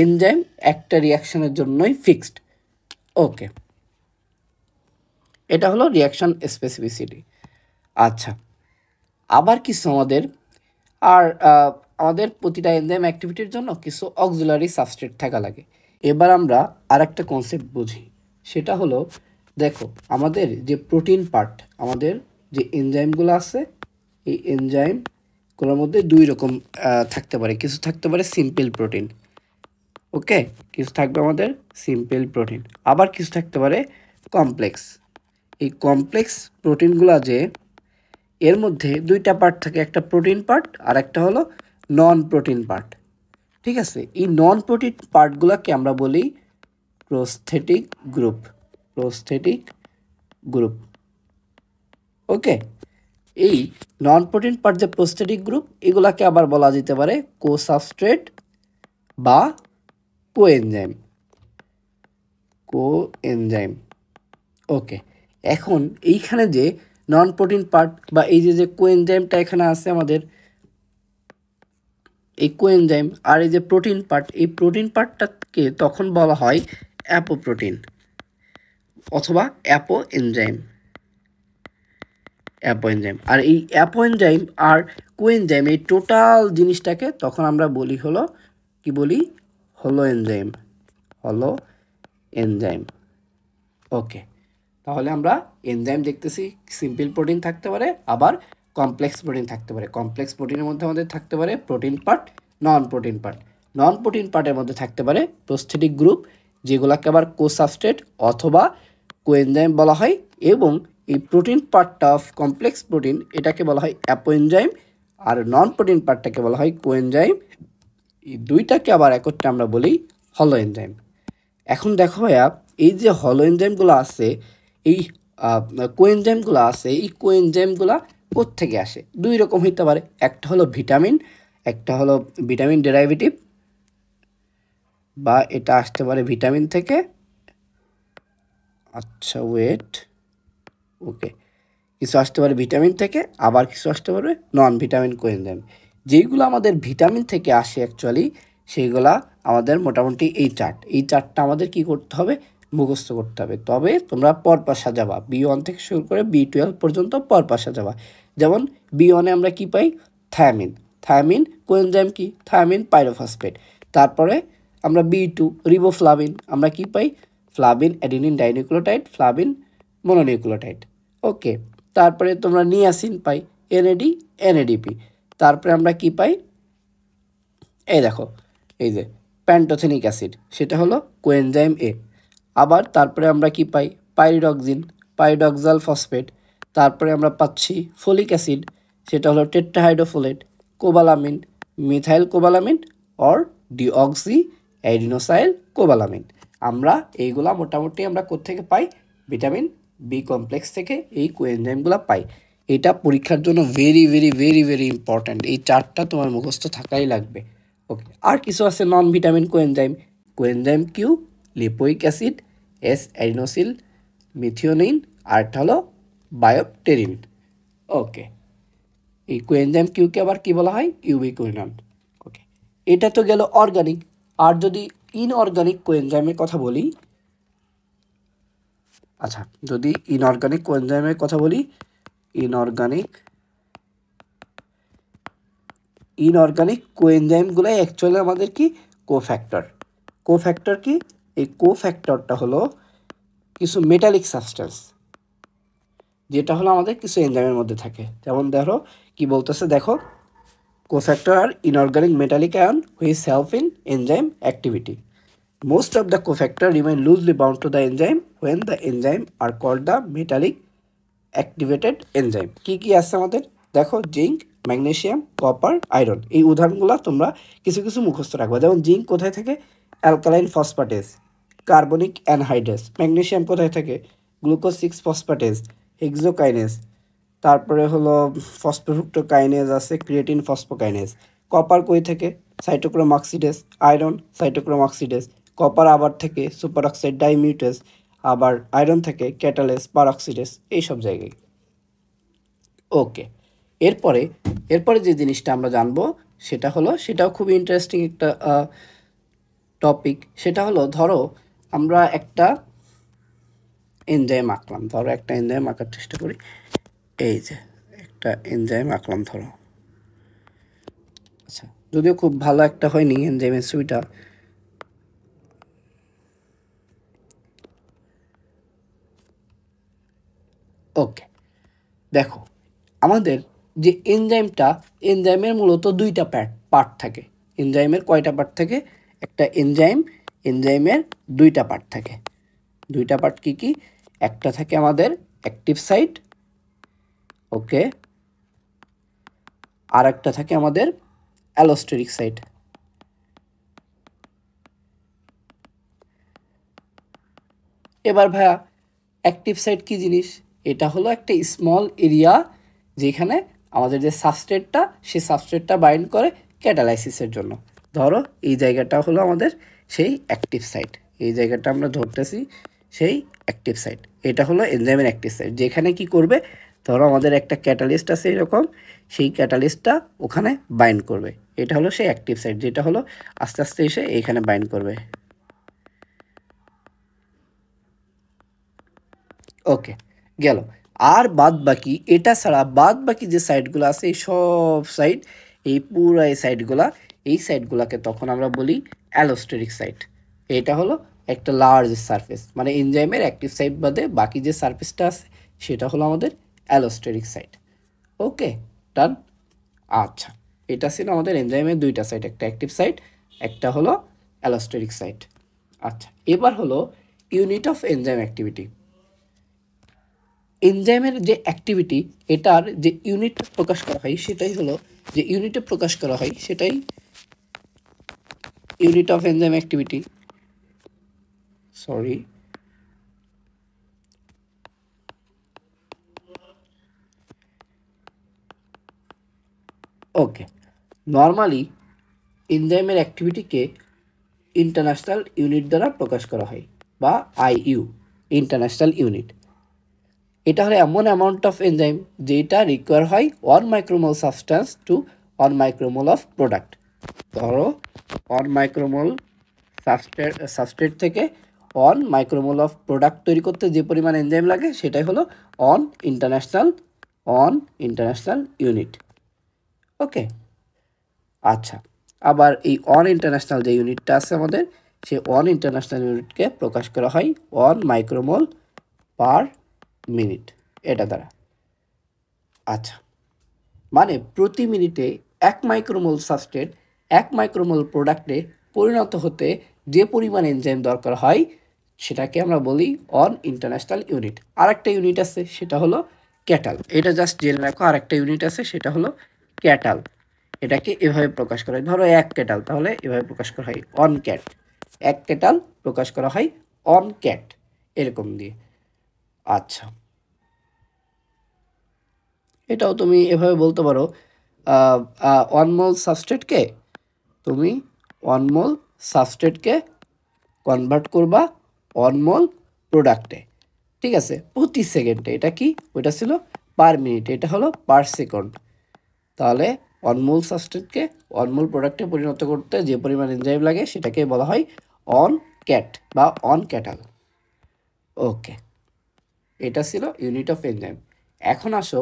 Speaker 1: এনজাইম একটা রিয়াকশনের জন্যই ফিক্সড। ওকে, এটা হলো রিয়াকশন স্পেসিফিসিটি। আচ্ছা, আবার কিছু আমাদের প্রতিটা এনজাইম অ্যাক্টিভিটির জন্য কিছু অক্সিলারি সাবস্ট্রেট থাকা লাগে। এবার আমরা আর একটা কনসেপ্ট বুঝি, সেটা হলো, দেখো আমাদের যে প্রোটিন পার্ট, আমাদের যে এনজাইমগুলো আছে, এই এনজাইমগুলোর মধ্যে দুই রকম থাকতে পারে। কিছু থাকতে পারে সিম্পল প্রোটিন, ওকে, কিছু থাকবে আমাদের সিম্পল প্রোটিন, আবার কিছু থাকতে পারে কমপ্লেক্স। এই কমপ্লেক্স প্রোটিনগুলো যে, এর মধ্যে দুইটা পার্ট থাকে, একটা প্রোটিন পার্ট আর একটা হলো নন প্রোটিন পার্ট। ঠিক আছে, এই নন প্রোটিন পার্টগুলোকে আমরা বলি প্রোস্থেটিক গ্রুপ, প্রোস্থেটিক গ্রুপ। ওকে, এই নন প্রোটিন পার্ট যে প্রোস্থেটিক গ্রুপ, এগুলাকে আবার বলা যেতে পারে কোসাবস্ট্রেট বা কোএনজাইম, কোএনজাইম। ওকে, এখন এইখানে যে নন প্রোটিন পার্ট বা এই যে কোএনজাইমটা এখানে আছে আমাদের, এই কোএনজাইম আর এই যে প্রোটিন পার্ট, এই প্রোটিন পার্টটাকে তখন বলা হয় অ্যাপোপ্রোটিন অথবা অ্যাপো এনজাইম, অ্যাপো এনজাইম। আর এই অ্যাপো এনজাইম আর কোএনজাইম, এই টোটাল জিনিসটাকে তখন আমরা বলি হলো, কি বলি, হলো এনজাইম, হলো এনজাইম। ওকে, তাহলে আমরা এনজাইম দেখতেছি, সিম্পল প্রোটিন থাকতে পারে, আবার কমপ্লেক্স প্রোটিন থাকতে পারে। কমপ্লেক্স প্রোটিনের মধ্যে আমাদের থাকতে পারে protein part, non protein part. Non protein পার্টের মধ্যে থাকতে পারে প্রোস্থেটিক গ্রুপ, যেগুলোকে আবার কোসাবস্ট্রেট অথবা কোএনজাইম বলা হয়, এবং এই প্রোটিন পার্টটা অফ কমপ্লেক্স প্রোটিন, এটাকে বলা হয় অ্যাপোএনজাইম, আর নন প্রোটিন পার্টটাকে বলা হয় কোএনজাইম। এই দুইটাকে আবার একত্রে আমরা বলি হলো এনজাইম। এখন দেখো ভাইয়া, এই যে হলো এনজাইমগুলো আছে, এই কোএনজাইমগুলো আছে, এই কোএনজাইমগুলো কোত্থেকে আসে, দুই রকম হইতে পারে। একটা হলো ভিটামিন, একটা হলো ভিটামিন ডেরাইভেটিভ, বা এটা আসতে পারে ভিটামিন থেকে, আচ্ছা ওয়েট, ওকে, কিছু আসতে পারে ভিটামিন থেকে, আবার কিছু আসতে পারে নন ভিটামিন কোএনজাইম। যেইগুলো আমাদের ভিটামিন থেকে আসে অ্যাকচুয়ালি, সেইগুলা আমাদের মোটামুটি এই চার্টটা আমাদের কি করতে হবে, মুখস্থ করতে হবে। তবে তোমরা পরপর সাজাবা, B1 থেকে শুরু করে B12 পর্যন্ত পরপর সাজাবা। যেমন B1-এ আমরা কি পাই, থায়ামিন, থায়ামিন কোএনজাইম কি, থায়ামিন পাইরোফসফেট। তারপরে আমরা B2 রিবোফ্লাভিন, আমরা কি পাই, flavin adenine dinucleotide, flavin mononucleotide. Okay, তারপরে তোমরা নিয়াসিন পাই, এনএডি এনএডিপি। তারপরে আমরা কি পাই, এই দেখো, এই যে প্যান্টোথেনিক অ্যাসিড, সেটা হলো কোএনজাইম এ। আবার তারপরে আমরা কি পাই, পাইরিডক্সিন, পাইরিডক্সাল ফসফেট। তারপরে আমরা পাচ্ছি ফোলিক অ্যাসিড, সেটা হলো tetrahydrofolate, cobalamin, methyl cobalamin or deoxy adenosyl cobalamin. আমরা এইগুলা মোটামুটি আমরা কোত্থেকে পাই, ভিটামিন বি কমপ্লেক্স থেকে এই কোএনজাইমগুলো পাই। এটা পরীক্ষার জন্য very very very very important. এই চারটা তোমার মুখস্থ থাকাই লাগবে। ওকে, আর কিছু আছে non vitamin coenzyme. Coenzyme Q, lipoic acid, S adenosyl methionine, আর একটা হলো বায়োপটেরিন। ওকে, এই কোএনজাইম কিউকে আবার কি বলা হয়? ইউবিকুইনান। ওকে, এটা তো গেল অর্গানিক। আর যদি ইনঅর্গানিক কোএনজাইমের কথা বলি, আচ্ছা, যদি ইনঅর্গানিক কোএনজাইমের কথা বলি, ইনঅর্গানিক কোএনজাইমগুলো অ্যাকচুয়ালি আমাদের কি কোফ্যাক্টর। কোফ্যাক্টর কি? এই কোফ্যাক্টরটা হলো কিছু মেটালিক সাবস্টেন্স, যেটা হলো আমাদের কিছু এনজাইমের মধ্যে থাকে। যেমন ধরো কি বলতেছে, দেখো, cofactor are inorganic metallic ion which help in enzyme activity. Most of the cofactor remain loosely bound to the enzyme when the enzyme are called the metallic activated enzyme. কি কি আছে আমাদের? দেখো, জিঙ্ক, ম্যাগনেসিয়াম, কপার, আয়রন। এই উদাহরণগুলো তোমরা কিছু কিছু মুখস্থ রাখবা। যেমন জিঙ্ক কোথায় থাকে? Alkaline phosphatase, carbonic anhydrase. Magnesium কোথায় থাকে? Glucose 6 phosphatase, hexokinase. তারপরে হলো ফসফোফ্রুক্টোকাইনেজ আছে, ক্রিয়েটিন ফসফোকাইনেজ। কপার কই থেকে? Cytochrome oxidase. Iron cytochrome oxidase. Copper আবার থেকে সুপার অক্সাইড ডাইমিউটেজ, আবার আয়রন থেকে ক্যাটালেস পারঅক্সিডেজ, এইসব জায়গায়। ওকে, এরপরে এরপরে যে জিনিসটা আমরা জানবো সেটা হলো, সেটাও খুবই ইন্টারেস্টিং একটা টপিক। সেটা হলো, ধরো আমরা একটা এনজাইম আঁকলাম। ধরো একটা এনজাইম আঁকার চেষ্টা করি। এই যে একটা এনজাইম আঁকলাম ধরো। আচ্ছা, যদিও খুব ভালো একটা হয়নি এনজাইমের ছবিটা। ওকে, দেখো, আমাদের যে এনজাইমটা, এনজাইমের মূলত দুইটা পার্ট থাকে। এনজাইমের কয়টা পার্ট থাকে? একটা এনজাইমের দুইটা পার্ট থাকে। দুইটা পার্ট কি কি? একটা থাকে আমাদের অ্যাক্টিভ সাইট, ওকে, আর একটা থাকে আমাদের অ্যালোস্টেরিক সাইট। এবার ভাইয়া, অ্যাক্টিভ সাইট কি জিনিস? এটা হলো একটা স্মল এরিয়া যেখানে আমাদের যে সাবস্ট্রেটটা, সেই সাবস্ট্রেটটা বাইন্ড করে ক্যাটালাইসিসের জন্য। ধরো এই জায়গাটা হলো আমাদের সেই অ্যাক্টিভ সাইট। এই জায়গাটা আমরা ধরতেছি সেই অ্যাক্টিভ সাইট। এটা হলো এনজাইমের অ্যাক্টিভ সাইট, যেখানে কি করবে? ধরো আমাদের একটা ক্যাটালিস্ট আছে এরকম, সেই ক্যাটালিস্টটা ওখানে বাইন্ড করবে। এটা হলো সেই অ্যাক্টিভ সাইট, যেটা হলো আস্তে আস্তে এসে এইখানে বাইন্ড করবে। ওকে, গেল। আর বাদ বাকি, এটা ছাড়া বাদ বাকি যে সাইডগুলো আছে, এই সব সাইড, এই পুরো এই সাইডগুলা, এই সাইডগুলোকে তখন আমরা বলি অ্যালোস্টেরিক সাইট। এটা হলো একটা লার্জ সারফেস, মানে এনজাইমের অ্যাক্টিভ সাইট বাদে বাকি যে সারফেসটা আছে সেটা হলো আমাদের অ্যালোস্টেরিক সাইট। ওকে, ডান। আচ্ছা, এটা ছিল আমাদের এনজাইমের দুইটা সাইট, একটা অ্যাক্টিভ সাইট, একটা হলো অ্যালোস্টেরিক সাইট। আচ্ছা, এবার হলো ইউনিট অফ এনজাইম অ্যাক্টিভিটি। এনজাইমের যে অ্যাক্টিভিটি, এটার যে ইউনিট প্রকাশ করা হয় সেটাই হলো, যে ইউনিটে প্রকাশ করা হয় সেটাই unit of enzyme activity. Sorry, okay, normally এনজাইমের অ্যাক্টিভিটিকে ইন্টারন্যাশনাল ইউনিট দ্বারা প্রকাশ করা হয়, বা আইইউ, ইন্টারন্যাশনাল ইউনিট। এটা হলো এমন অ্যামাউন্ট অফ এনজাইম যেটা রিকোয়ার হয় 1 মাইক্রোমোল সাবস্ট্যান্স টু 1 মাইক্রোমোল অফ প্রোডাক্ট। ধরো 1 মাইক্রোমোল সাবস্ট্রেট থেকে 1 মাইক্রোমোল অফ প্রোডাক্ট তৈরি করতে যে পরিমাণ এনজাইম লাগে সেটাই হলো অন ইন্টারন্যাশনাল ইউনিট। ওকে, আচ্ছা, আবার এই অন ইন্টারন্যাশনাল যে ইউনিটটা আছে আমাদের, সেই অন ইন্টারন্যাশনাল ইউনিটকে প্রকাশ করা হয় 1 মাইক্রোমোল পার মিনিট, এটা দ্বারা। আচ্ছা, মানে প্রতি মিনিটে 1 মাইক্রোমোল সাবস্ট্রেট 1 মাইক্রোমোল প্রোডাক্টে পরিণত হতে যে পরিমাণ এনজাইম দরকার হয় সেটাকে আমরা বলি অন ইন্টারন্যাশনাল ইউনিট। আর একটা ইউনিট আছে সেটা হলো ক্যাটাল। এটা জাস্ট জেনে রাখো, আর একটা ইউনিট আছে সেটা হলো ক্যাটাল। এটাকে এভাবে প্রকাশ করা হয়। ধরো 1 ক্যাটাল, তাহলে এভাবে প্রকাশ করা হয় অন ক্যাট। 1 ক্যাটাল প্রকাশ করা হয় অন ক্যাট, এরকম দিয়ে। আচ্ছা, এটাও তুমি এভাবে বলতে পারো, 1 মোল সাবস্ট্রেটকে তুমি 1 মোল সাবস্ট্রেটকে কনভার্ট করবা 1 মোল প্রোডাক্টে, ঠিক আছে, প্রতি সেকেন্ডে। এটা কি, ওইটা ছিল পার মিনিট, এটা হলো পার সেকেন্ড। তাহলে 1 মোল সাবস্ট্রেটকে 1 মোল প্রোডাক্টে পরিণত করতে যে পরিমাণ এনজাইম লাগে সেটাকে বলা হয় অন ক্যাট বা অন ক্যাটাল। ওকে, এটা ছিল ইউনিট অফ এনজাইম। এখন আসো,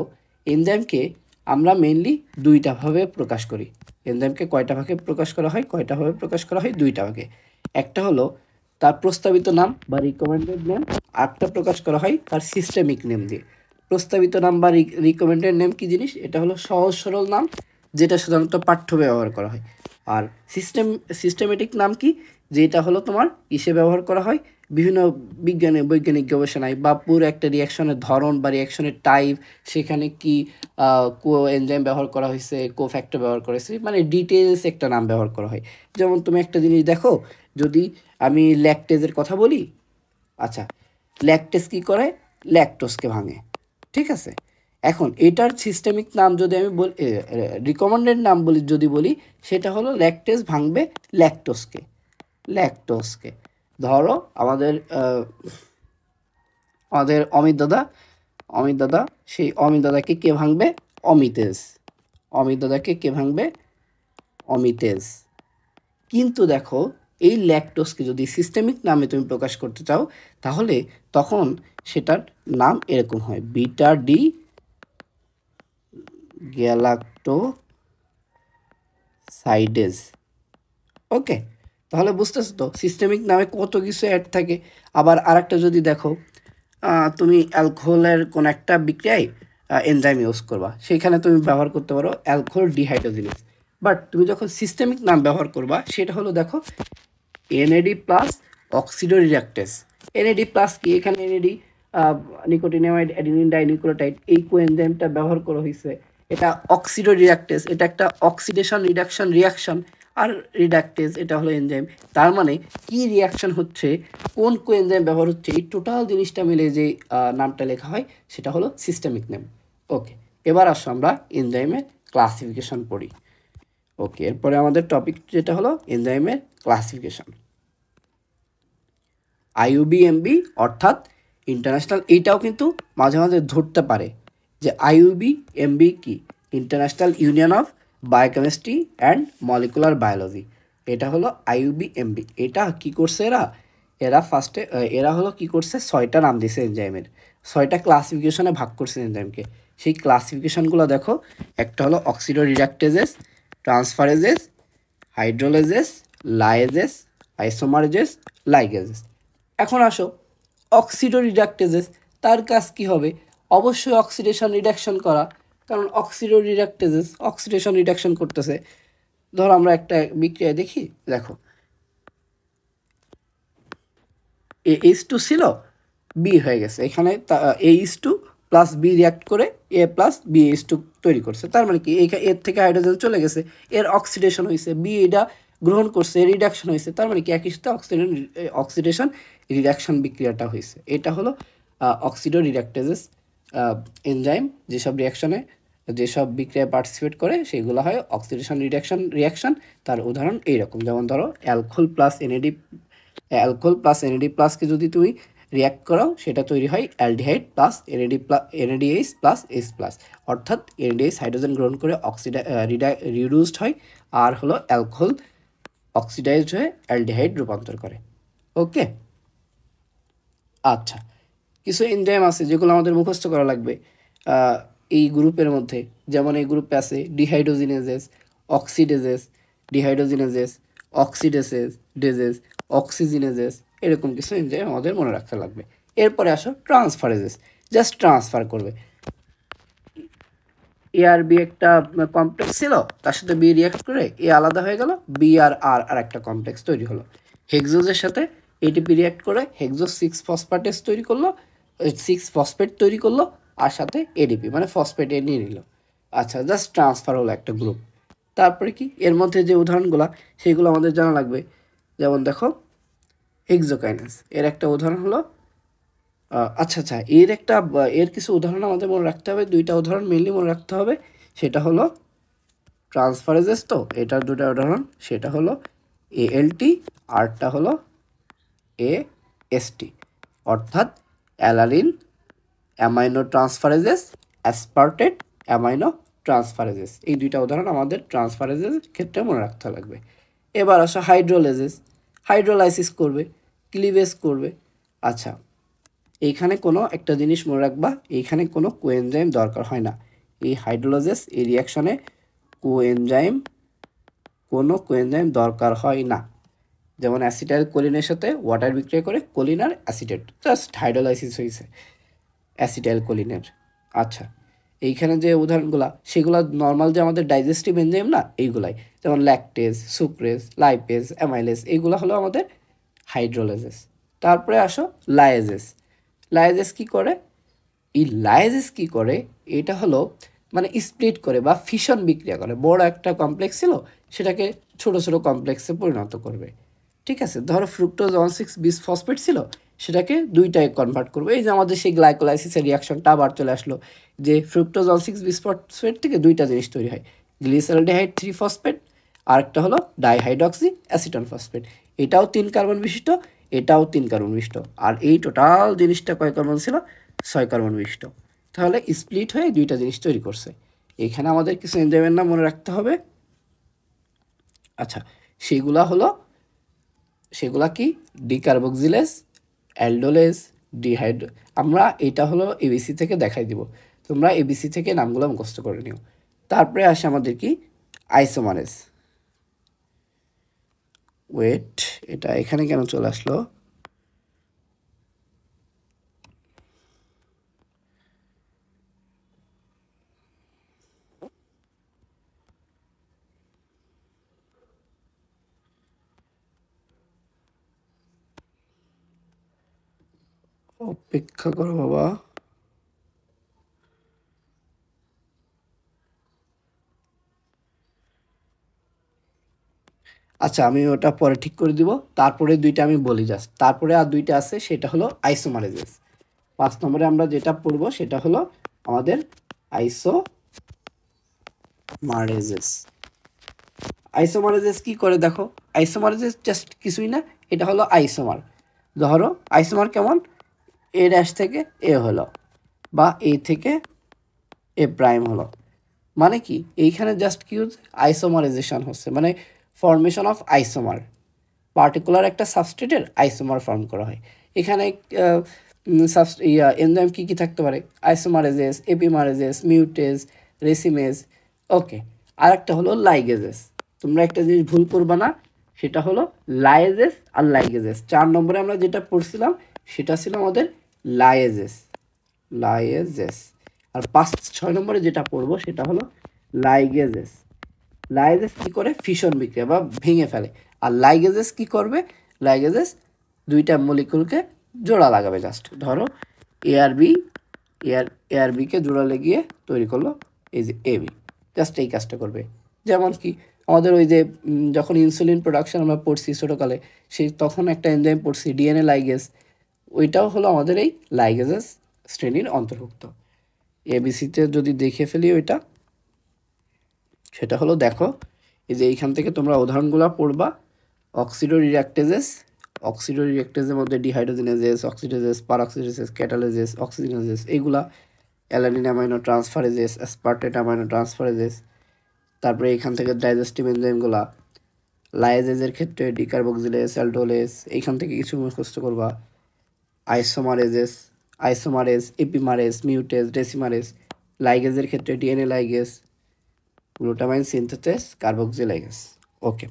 Speaker 1: এনজাইমকে আমরা মেইনলি দুইটা ভাবে প্রকাশ করি। এনজাইমকে কয়টা ভাগে প্রকাশ করা হয়? কয়টা ভাবে প্রকাশ করা হয়? দুইটা ভাগে। একটা হলো তার প্রস্তাবিত নাম বা রিকমেন্ডেড নেম, আরেকটা প্রকাশ করা হয় তার সিস্টেমিক নেম দিয়ে। প্রস্তাবিত নাম বা রিকমেন্ডেড নেম কি জিনিস? এটা হলো সহজ সরল নাম যেটা সাধারণত পাঠ্য ব্যবহার করা হয়। আর সিস্টেমেটিক নাম কি? যেটা হলো তোমার ইসে ব্যবহার করা হয় বিভিন্ন বৈজ্ঞানিক গবেষণায়, বা পুরো একটা রিয়াকশনের ধরন বা রিয়াকশনের টাইপ, সেখানে কি কো এনজাইম ব্যবহার করা হয়েছে, কো ফ্যাক্টর ব্যবহার করা হয়েছে, মানে ডিটেলস একটা নাম ব্যবহার করা হয়। যেমন তুমি একটা জিনিস দেখো, যদি আমি ল্যাকটেজের কথা বলি, আচ্ছা, ল্যাকটেজ কী করে? ল্যাকটোজকে ভাঙে, ঠিক আছে। এখন এটার সিস্টেমিক নাম যদি আমি বলি, রিকমেন্ডেড নাম যদি বলি, সেটা হলো ল্যাকটেজ ভাঙবে ল্যাকটোজকে। ধরো আমাদের অমিত দাদা, সেই অমিত দাদাকে কে ভাঙবে? অমিত দাদাকে কে ভাঙবে? অমিতেজ। কিন্তু দেখো, এই ল্যাকটোজকে যদি সিস্টেমিক নামে তুমি প্রকাশ করতে চাও, তাহলে তখন সেটার নাম এরকম হয়, বিটা ডি গ্যালাক্টোসাইডেজ। ওকে, তাহলে বুঝতেছো তো সিস্টেমিক নামে কত কিছু অ্যাড থাকে। আবার আরেকটা যদি দেখো, তুমি অ্যালকোহলের কোন একটা বিক্রিয়ায় এনজাইম ইউজ করবা, সেখানে তুমি ব্যবহার করতে পারো অ্যালকোহল ডিহাইড্রোজিনেজ। বাট তুমি যখন সিস্টেমিক নাম ব্যবহার করবা, সেটা হলো দেখো এনএডি প্লাস অক্সিডোরিডাকটেজ। এনএডি প্লাস কি? এখানে এনএডি নিকোটিনামাইড অ্যাডিনিন ডাইনিউক্লিওটাইড, এই কোএনজাইমটা ব্যবহার করা হয়েছে। এটা অক্সিডোরিডাকটেজ, এটা একটা অক্সিডেশন রিডাকশন রিয়াকশন। আর রিডাকটেজ এটা হলো এনজাইম। তার মানে কি রিয়াকশন হচ্ছে, কোন কোএনজাইম ব্যবহার হচ্ছে, এই টোটাল জিনিসটা মিলে যে নামটা লেখা হয় সেটা হলো সিস্টেমিক নেম। ওকে, এবার আসো আমরা এনজাইমের ক্লাসিফিকেশন পড়ি। ওকে, এরপরে আমাদের টপিক যেটা হলো এনজাইমের ক্লাসিফিকেশন। আইইউবিএমবি অর্থাৎ ইন্টারন্যাশনাল, এইটাও কিন্তু মাঝে মাঝে ধরতে পারে যে আইইউবিএমবি কি, international union of biochemistry and molecular biology. এটা হলো আইইউবিএমবি। এটা কি করছে এরা ফার্স্টে এরা হলো কি করছে, 6টা নাম দিয়েছে এনজাইমের, 6টা ক্লাসিফিকেশনে ভাগ করছে এনজাইমকে। সেই ক্লাসিফিকেশনগুলো দেখো, একটা হলো অক্সিডো রিডাকটেজেস, ট্রান্সফারেজেস, হাইড্রোলেজেস, লাইজেস, আইসোমারেজেস, লাইগেজেস। এখন আসো অক্সিডো রিডাকটেজেস, তার কাজ কি হবে? অবশ্যই অক্সিডেশন রিডাকশন করা, কারণ অক্সিডো রিডাকটেজেস অক্সিডেশন রিডাকশন করতেছে। ধরো আমরা একটা বিক্রিয়া দেখি, দেখো H2 ছিল, বি হয়ে গেছে, এখানে H2 প্লাস বি রিয়াক্ট করে এ প্লাস বি H2 তৈরি করছে। তার মানে কি, এর থেকে হাইড্রোজেন চলে গেছে, এর অক্সিডেশন হয়েছে, বি এটা গ্রহণ করছে, রিডাকশন হয়েছে। তার মানে কি, একই সাথে অক্সিডেশন রিডাকশন বিক্রিয়াটা হয়েছে। এটা হলো অক্সিডো রিডাকটেজেস এনজাইম। যেসব বিক্রিয়ায় পার্টিসিপেট করে সেগুলো হয় অক্সিডেশন রিয়াকশন। তার উদাহরণ এইরকম, যেমন ধরো অ্যালকোহল প্লাস এনএডি প্লাসকে যদি তুমি রিয়াক্ট করাও, সেটা তৈরি হয় aldehyde plus NADH plus H plus, অর্থাৎ এনএডিএইচ হাইড্রোজেন গ্রহণ করে রিডিউসড হয়, আর হলো অ্যালকোহল অক্সিডাইজড হয়ে অ্যালডিহাইড রূপান্তর করে। ওকে, আচ্ছা, কিছু এনজাইম আছে যেগুলো আমাদের মুখস্থ করা লাগবে এই গ্রুপের মধ্যে। যেমন এই গ্রুপে আছে ডিহাইড্রোজিনেজেস, অক্সিডেজেস, ডিহাইড্রোজিনেজেস, ডেজেস, অক্সিজিনেজেস, এরকম কিছু এনজাইম আমাদের মনে রাখতে লাগবে। এরপরে আসো ট্রান্সফারেজেস, জাস্ট ট্রান্সফার করবে। এ আর বি একটা কমপ্লেক্স ছিল, তার সাথে বি রিয়াক্ট করে এ আলাদা হয়ে গেল, বি আর আর আর একটা কমপ্লেক্স তৈরি হলো। হেক্সোজের সাথে এটিপি রিয়াক্ট করে হেক্সো 6 ফসফেট তৈরি করলো, আর সাথে এডিপি মানে ফসফেট এ নিয়ে নিল। আচ্ছা, জাস্ট ট্রান্সফার হলো একটা গ্রুপ। তারপরে কি, এর মধ্যে যে উদাহরণগুলো সেগুলো আমাদের জানা লাগবে। যেমন দেখো হেক্সোকাইনেস, এর একটা উদাহরণ হলো আচ্ছা আচ্ছা, এর কিছু উদাহরণ আমাদের মনে রাখতে হবে, দুইটা উদাহরণ মেনলি মনে রাখতে হবে। সেটা হলো ট্রান্সফারেজেস, তো এটার দুটো উদাহরণ, সেটা হলো এএলটি, আরটা হলো এএসটি, অর্থাৎ alanine amino transferases, aspartate amino ট্রান্সফারেজেস। এই দুইটা উদাহরণ আমাদের ট্রান্সফারেজের ক্ষেত্রে মনে রাখতে লাগবে। এবার আসো হাইড্রোলেজেস, হাইড্রোলাইসিস করবে, ক্লিভেজ করবে। আচ্ছা, এইখানে কোনো একটা জিনিস মনে রাখবা, এইখানে কোনো কোএনজাইম দরকার হয় না। এই হাইড্রোলাইসিস এই রিয়াকশনে কোনো কোএনজাইম দরকার হয় না। যেমন অ্যাসিটাইল কোলিনের সাথে ওয়াটার বিক্রিয়া করে কোলিন আর অ্যাসিটেট, জাস্ট হাইড্রোলাইসিস হয়েছে অ্যাসিটাইল কোলিনের। আচ্ছা, এইখানে যে উদাহরণগুলো সেগুলো নর্মাল যে আমাদের ডাইজেস্টিভ এনজাইম না, এইগুলাই, যেমন ল্যাকটেজ, সুক্রেজ, লাইপেজ, অ্যামাইলেজ, এইগুলো হলো আমাদের হাইড্রোলাইসিস। তারপরে আসো লাইজেস। লাইজেস কি করে? এই লাইজেস কি করে, এটা হলো মানে স্প্লিট করে বা ফিশন বিক্রিয়া করে। বড় একটা কমপ্লেক্স ছিল, সেটাকে ছোট ছোট কমপ্লেক্সে পরিণত করবে। ঠিক আছে, ধরো ফ্রুক্টোজ 1,6-বিসফসফেট ছিল, সেটাকে দুইটায় কনভার্ট করবে। এই যে আমাদের সেই গ্লাইকোলাইসিসের রিয়াকশনটা আবার চলে আসলো, যে ফ্রুক্টোজ 1,6-বিসফসফেট থেকে দুইটা জিনিস তৈরি হয়, গ্লিসারলডিহাইড 3-ফসফেট, আরেকটা হলো ডাইহাইড্রক্সি অ্যাসিটন ফসফেট। এটাও 3 কার্বন বিশিষ্ট, এটাও 3 কার্বন বিশিষ্ট, আর এই টোটাল জিনিসটা কয় কার্বন ছিল? 6 কার্বন বিশিষ্ট। তাহলে স্প্লিট হয়ে দুইটা জিনিস তৈরি করছে। এখানে আমাদের কিছু এনজাইমের নাম মনে রাখতে হবে। আচ্ছা, সেগুলা কি? ডিকার্বক্সিলেজ, অ্যালডোলেজ, ডিহাইড্রো। আমরা এটা হলো এবিসি থেকে দেখাই দিব, তোমরা এবিসি থেকে নামগুলো মুখস্থ করে নিও। তারপরে আসে আমাদের কি? আইসোমারেজ। ওয়েট, এটা এখানে কেন চলে আসলো? অপেক্ষা করো বাবা। আচ্ছা, আমি ওটা পরে ঠিক করে দিব। তারপরে দুইটা আমি বলি জাস্ট, তারপরে আর দুইটা আছে, সেটা হলো আইসোমারেজেস। 5 নম্বরে আমরা যেটা পড়বো সেটা হলো আমাদের আইসোমারেজেস। আইসোমারেজেস কি করে দেখো, আইসোমারেজেস জাস্ট কিছুই না, এটা হলো আইসোমার। ধরো আইসোমার কেমন? এ ড্যাশ থেকে এ হলো, বা এ থেকে এ প্রাইম হলো। মানে কি, এইখানে জাস্ট কি হচ্ছে? আইসোমারাইজেশন হচ্ছে, মানে ফর্মেশন অফ আইসোমার। পার্টিকুলার একটা সাবস্ট্রেটের আইসোমার ফর্ম করা হয়। এখানে এনজাইম কী কী থাকতে পারে? আইসোমারেজেস, এপিমারেজেস, মিউটেজ, রেসিমেজ। ওকে, আর একটা হলো লাইগেজেস। তোমরা একটা জিনিস ভুল করবা না, সেটা হলো লাইজেস আর লাইগেজেস। 4 নম্বরে আমরা যেটা পড়ছিলাম সেটা ছিল আমাদের লাইজেস, লাইজেস। আর 5-6 নম্বরে যেটা পড়বো সেটা হলো লাইগেজেস। লাইগেজ কি করে? ফিশন বিক্রিয়া বা ভেঙে ফেলে। আর লাইগেজেস কি করবে? লাইগেজেস দুইটা মলিকুলকে জোড়া লাগাবে। জাস্ট ধরো এআরবি, এআরবিকে জোড়া লাগিয়ে তৈরি করলো এই যে এবি, জাস্ট এই কাজটা করবে। যেমন কি আমাদের ওই যে যখন ইনসুলিন প্রোডাকশন আমরা পড়ছি ছোটোকালে, সেই তখন একটা এনজাইম পড়ছি ডিএনএ লাইগেজ, ওইটাও হলো আমাদের এই লাইগেজেস শ্রেণীর অন্তর্ভুক্ত। এবিসিতে যদি দেখে ফেলি ওইটা, সেটা হলো দেখো, এই যে এইখান থেকে তোমরা উদাহরণগুলো পড়বা। অক্সিডো রিঅ্যাক্টেজেস, অক্সিডো রিঅ্যাক্টেজের মধ্যে ডিহাইড্রোজেনেজেস, অক্সিডেজেস, পারঅক্সিডেজেস, ক্যাটালেজেস, অক্সিজেনেজেস, এইগুলা। Alanine amino transferases, aspartate amino transferases. তারপরে এইখান থেকে ডাইজেস্টিভ এনজাইমগুলা, লাইজেজের ক্ষেত্রে ডিকার্বক্সিলেজ, অ্যালডোলেজ, এইখান থেকে কিছু মুখস্থ করবা। আইসোমারেজেস, আইসোমারেজ, এপিমারেজ, মিউটেজ, ডেসিমারেজ। লাইগেজের ক্ষেত্রে ডিএনএ লাইগেজ, গ্লুটামাইন সিনথেসেস, কার্বক্সিলাইগেজ। ওকে,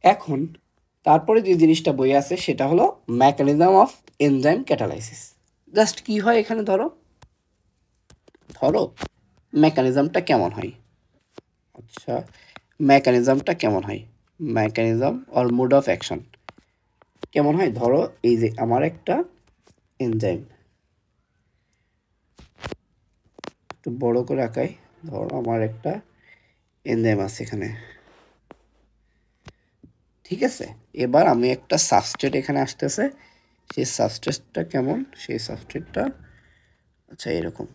Speaker 1: এখন তারপরে যে জিনিসটা বই আছে সেটা হলো মেকানিজম অফ এনজাইম ক্যাটালাইসিস। জাস্ট কি হয় এখানে, ধরো মেকানিজমটা কেমন হয়। আচ্ছা, মেকানিজমটা কেমন হয়, mechanism or mode of action কেমন হয়? ধরো এই যে আমার একটা এনজাইম, একটু বড় করে আঁকাই। ধরো আমার একটা এনজাইম আছে এখানে, ঠিক আছে। এবার আমি একটা সাবস্ট্রেট এখানে আসতেছে, সেই সাবস্ট্রেটটা কেমন, সেই সাবস্ট্রেটটা আচ্ছা এরকম।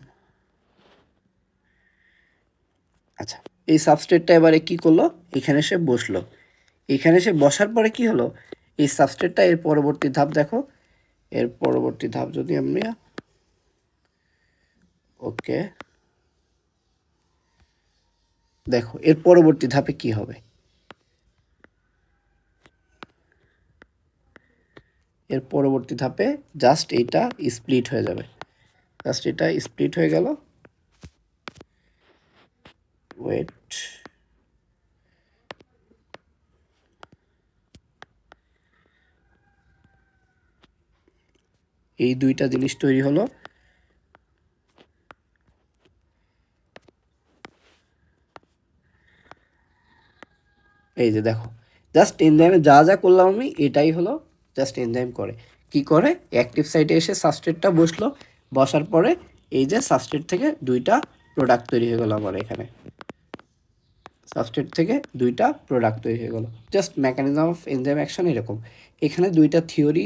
Speaker 1: আচ্ছা, এই সাবস্ট্রেটটা এবারে কি করলো, এখানে এসে বসলো। এখানে এসে বসার পরে কি হলো, এই সাবস্ট্রেটটা এর পরবর্তী ধাপ দেখো, এর পরবর্তী ধাপ যদি আমরা ওকে দেখো, এর পরবর্তী ধাপে কি হবে, এর পরবর্তী ধাপে জাস্ট এটা স্প্লিট হয়ে যাবে, জাস্ট এটা স্প্লিট হয়ে গেল। ওয়েট, এই দুইটা জিনিস তৈরি হলো। এই যে দেখো, জাস্ট এনজাইমে যা যা করলাম আমি এটাই হলো জাস্ট এনজাইম করে। কি করে, অ্যাক্টিভ সাইটে এসে সাবস্ট্রেটটা বসলো, বসার পরে এই যে সাবস্ট্রেট থেকে দুইটা প্রোডাক্ট তৈরি হয়ে গেল আমার এখানে, সাবস্ট্রেট থেকে দুইটা প্রোডাক্ট তৈরি হয়ে গেল। Just mechanism of enzyme action এরকম। এখানে দুইটা থিওরি,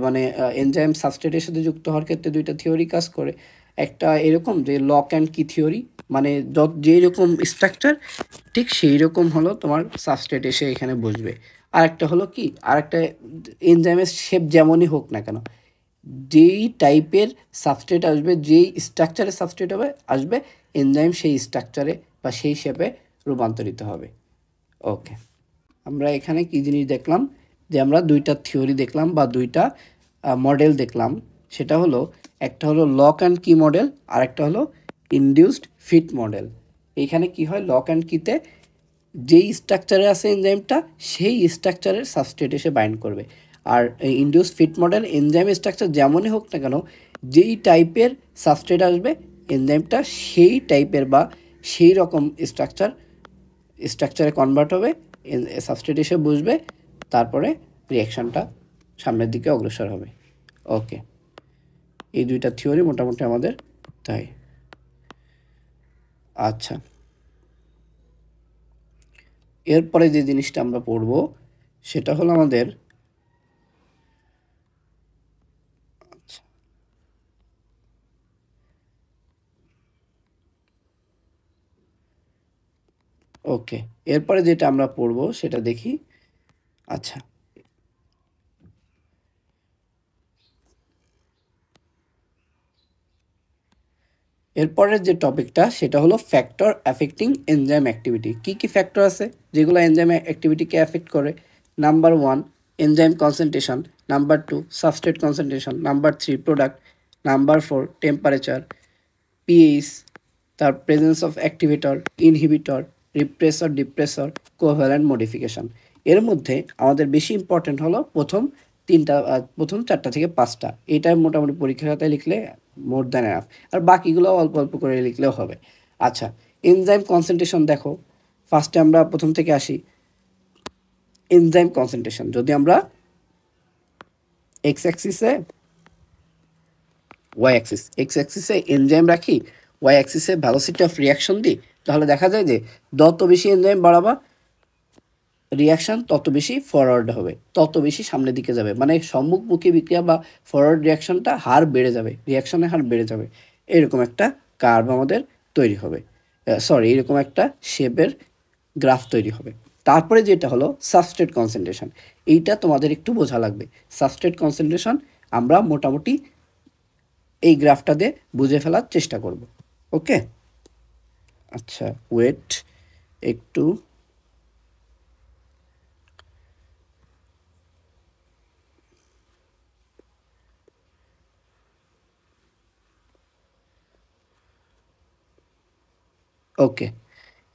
Speaker 1: মানে এনজাইম সাবস্ট্রেটের সাথে যুক্ত হওয়ার ক্ষেত্রে দুইটা থিওরি কাজ করে। একটা এরকম যে লক অ্যান্ড কি থিওরি, মানে যেই রকম স্ট্রাকচার ঠিক সেই রকম হলো তোমার সাবস্ট্রেট এসে এখানে বসবে। আর একটা হলো কি, আর একটা এনজাইমের শেপ যেমনই হোক না কেন, যেই টাইপের সাবস্ট্রেট আসবে, যেই স্ট্রাকচারে সাবস্ট্রেট হবে আসবে, এনজাইম সেই স্ট্রাকচারে বা সেই শেপে রূপান্তরিত হবে। ওকে, আমরা এখানে কি জিনিস দেখলাম, যে আমরা দুইটা থিওরি দেখলাম বা দুইটা মডেল দেখলাম। সেটা হলো, একটা হলো লক অ্যান্ড কি মডেল, আর একটা হলো ইনডিউসড ফিট মডেল। এইখানে কি হয়, লক অ্যান্ড কিতে যেই স্ট্রাকচারে আছে এনজাইমটা সেই স্ট্রাকচারের সাবস্ট্রেট এসে বাইন্ড করবে। আর induce fit model enzyme structure যেমনই হোক না কেন, যেই টাইপের সাবস্ট্রেট আসবে এনজাইমটা সেই টাইপের বা সেই রকম স্ট্রাকচারে কনভার্ট হবে, সাবস্ট্রেট এসে বসবে, তারপরে রিয়াকশানটা সামনের দিকে অগ্রসর হবে। ওকে, এই দুইটা থিওরি মোটামুটি আমাদের তাই। আচ্ছা, এরপরে যে জিনিসটা আমরা পড়ব সেটা হলো আমাদের ওকে, এরপরে যেটা আমরা পড়ব সেটা দেখি। আচ্ছা, এরপরের যে টপিকটা সেটা হলো ফ্যাক্টর অ্যাফেক্টিং এনজাইম অ্যাক্টিভিটি। কী কী ফ্যাক্টর আছে যেগুলো এনজাইম অ্যাক্টিভিটিকে অ্যাফেক্ট করে? Number 1 enzyme concentration, number 2 substrate concentration, number 3 product, number 4 temperature, pH, তার presence of activator, inhibitor, repressor, depressor, covalent modification. এর মধ্যে আমাদের বেশি ইম্পর্টেন্ট হলো প্রথম 4টা থেকে 5টা। এটা মোটামুটি পরীক্ষার খাতায় লিখলে মোর দ্যান এনাফ, আর বাকিগুলো অল্প অল্প করে লিখলেও হবে। আচ্ছা, এনজাইম কনসেন্ট্রেশন দেখো, ফার্স্টে আমরা প্রথম থেকে আসি। এনজাইম কনসেন্ট্রেশন যদি আমরা এক্স অ্যাক্সিসে এক্স অ্যাক্সিসে এনজাইম রাখি, ওয়াই অ্যাক্সিসে ভ্যালোসিটি অফ রিয়াকশন দিই, তাহলে দেখা যায় যে যত বেশি এনজাইম বাড়াবা রিয়াকশান তত বেশি ফরওয়ার্ড হবে, তত বেশি সামনের দিকে যাবে, মানে সম্মুখমুখী বিক্রিয়া বা ফরওয়ার্ড রিয়াকশানটা হার বেড়ে যাবে, রিয়াকশানের হার বেড়ে যাবে। এরকম একটা কার্ভ আমাদের তৈরি হবে, এরকম একটা শেপের গ্রাফ তৈরি হবে। তারপরে যেটা হলো সাবস্ট্রেট কনসেন্ট্রেশন, এইটা তোমাদের একটু বোঝা লাগবে। সাবস্ট্রেট কনসেন্ট্রেশন আমরা মোটামুটি এই গ্রাফটা দিয়ে বুঝে ফেলার চেষ্টা করব। ওকে, আচ্ছা ওয়েট একটু, ওকে,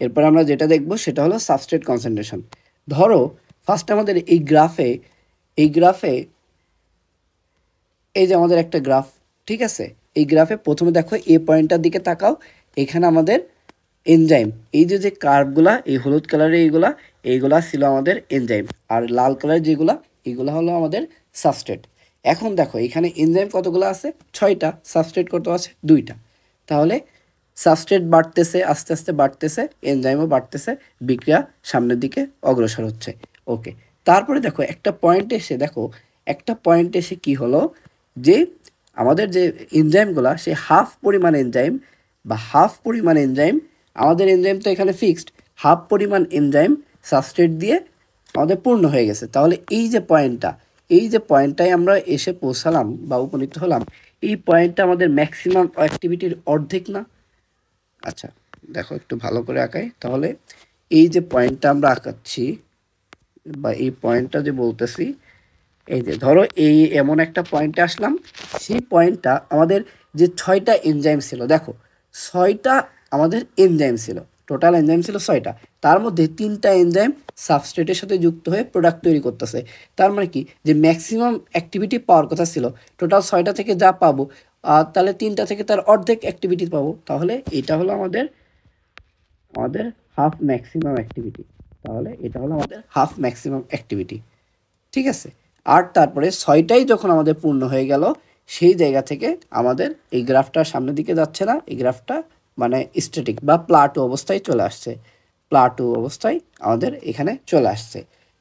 Speaker 1: এরপর আমরা যেটা দেখব সেটা হলো সাবস্ট্রেট কনসেন্ট্রেশন। ধরো ফার্স্ট আমাদের এই গ্রাফে এই যে আমাদের একটা গ্রাফ, ঠিক আছে, এই গ্রাফে প্রথমে দেখো এ পয়েন্টটার দিকে তাকাও, এখানে আমাদের এনজাইম, এই যে কার্ভগুলা, এই হলুদ কালারের এইগুলা ছিল আমাদের এনজাইম, আর লাল কালারের যেগুলা এইগুলা হলো আমাদের সাবস্ট্রেট। এখন দেখো এখানে এনজাইম কতগুলো আছে, 6টা, সাবস্ট্রেট কত আছে, 2টা। তাহলে সাবস্ট্রেট বাড়তেছে, আস্তে আস্তে বাড়তেছে, এনজাইমও বাড়তেছে, বিক্রিয়া সামনের দিকে অগ্রসর হচ্ছে। ওকে, তারপরে দেখো একটা পয়েন্টে এসে দেখো একটা পয়েন্টে এসে কি হলো যে আমাদের যে এনজাইমগুলা সে হাফ পরিমাণ এনজাইম বা হাফ পরিমাণ এনজাইম, আমাদের এনজাইম তো এখানে ফিক্সড, হাফ পরিমাণ এনজাইম সাবস্ট্রেট দিয়ে আমাদের পূর্ণ হয়ে গেছে। তাহলে এই যে পয়েন্টটায় আমরা এসে পৌঁছালাম বা উপনীত হলাম, এই পয়েন্টটা আমাদের ম্যাক্সিমাম অ্যাক্টিভিটির অর্ধেক না? আচ্ছা দেখো একটু ভালো করে আঁকাই। তাহলে এই যে পয়েন্টটা আমরা আঁকাচ্ছি বা এই পয়েন্টটা যে বলতেছি, এই যে ধরো এই এমন একটা পয়েন্টে আসলাম, সেই পয়েন্টটা আমাদের যে 6টা এনজাইম ছিল, দেখো 6টা আমাদের এনজাইম ছিল, টোটাল এনজাইম ছিল 6টা, তার মধ্যে 3টা এনজাইম সাবস্ট্রেটের সাথে যুক্ত হয়ে প্রোডাক্ট তৈরি করতেছে। তার মানে কি যে ম্যাক্সিমাম অ্যাক্টিভিটি পাওয়ার কথা ছিল, টোটাল 6টা থেকে যা পাবো তাহলে 3টা থেকে তার অর্ধেক অ্যাক্টিভিটি পাবো। তাহলে এটা হলো আমাদের হাফ ম্যাক্সিমাম অ্যাক্টিভিটি। তাহলে এটা হলো আমাদের হাফ ম্যাক্সিমাম অ্যাক্টিভিটি, ঠিক আছে। আর তারপরে 6টাই যখন আমাদের পূর্ণ হয়ে গেল, সেই জায়গা থেকে আমাদের এই গ্রাফটা সামনের দিকে যাচ্ছে না, এই গ্রাফটা মানে স্ট্যাটিক বা প্লাটো অবস্থায় চলে আসছে, প্লাটো অবস্থায় আমাদের এখানে চলে আসছে।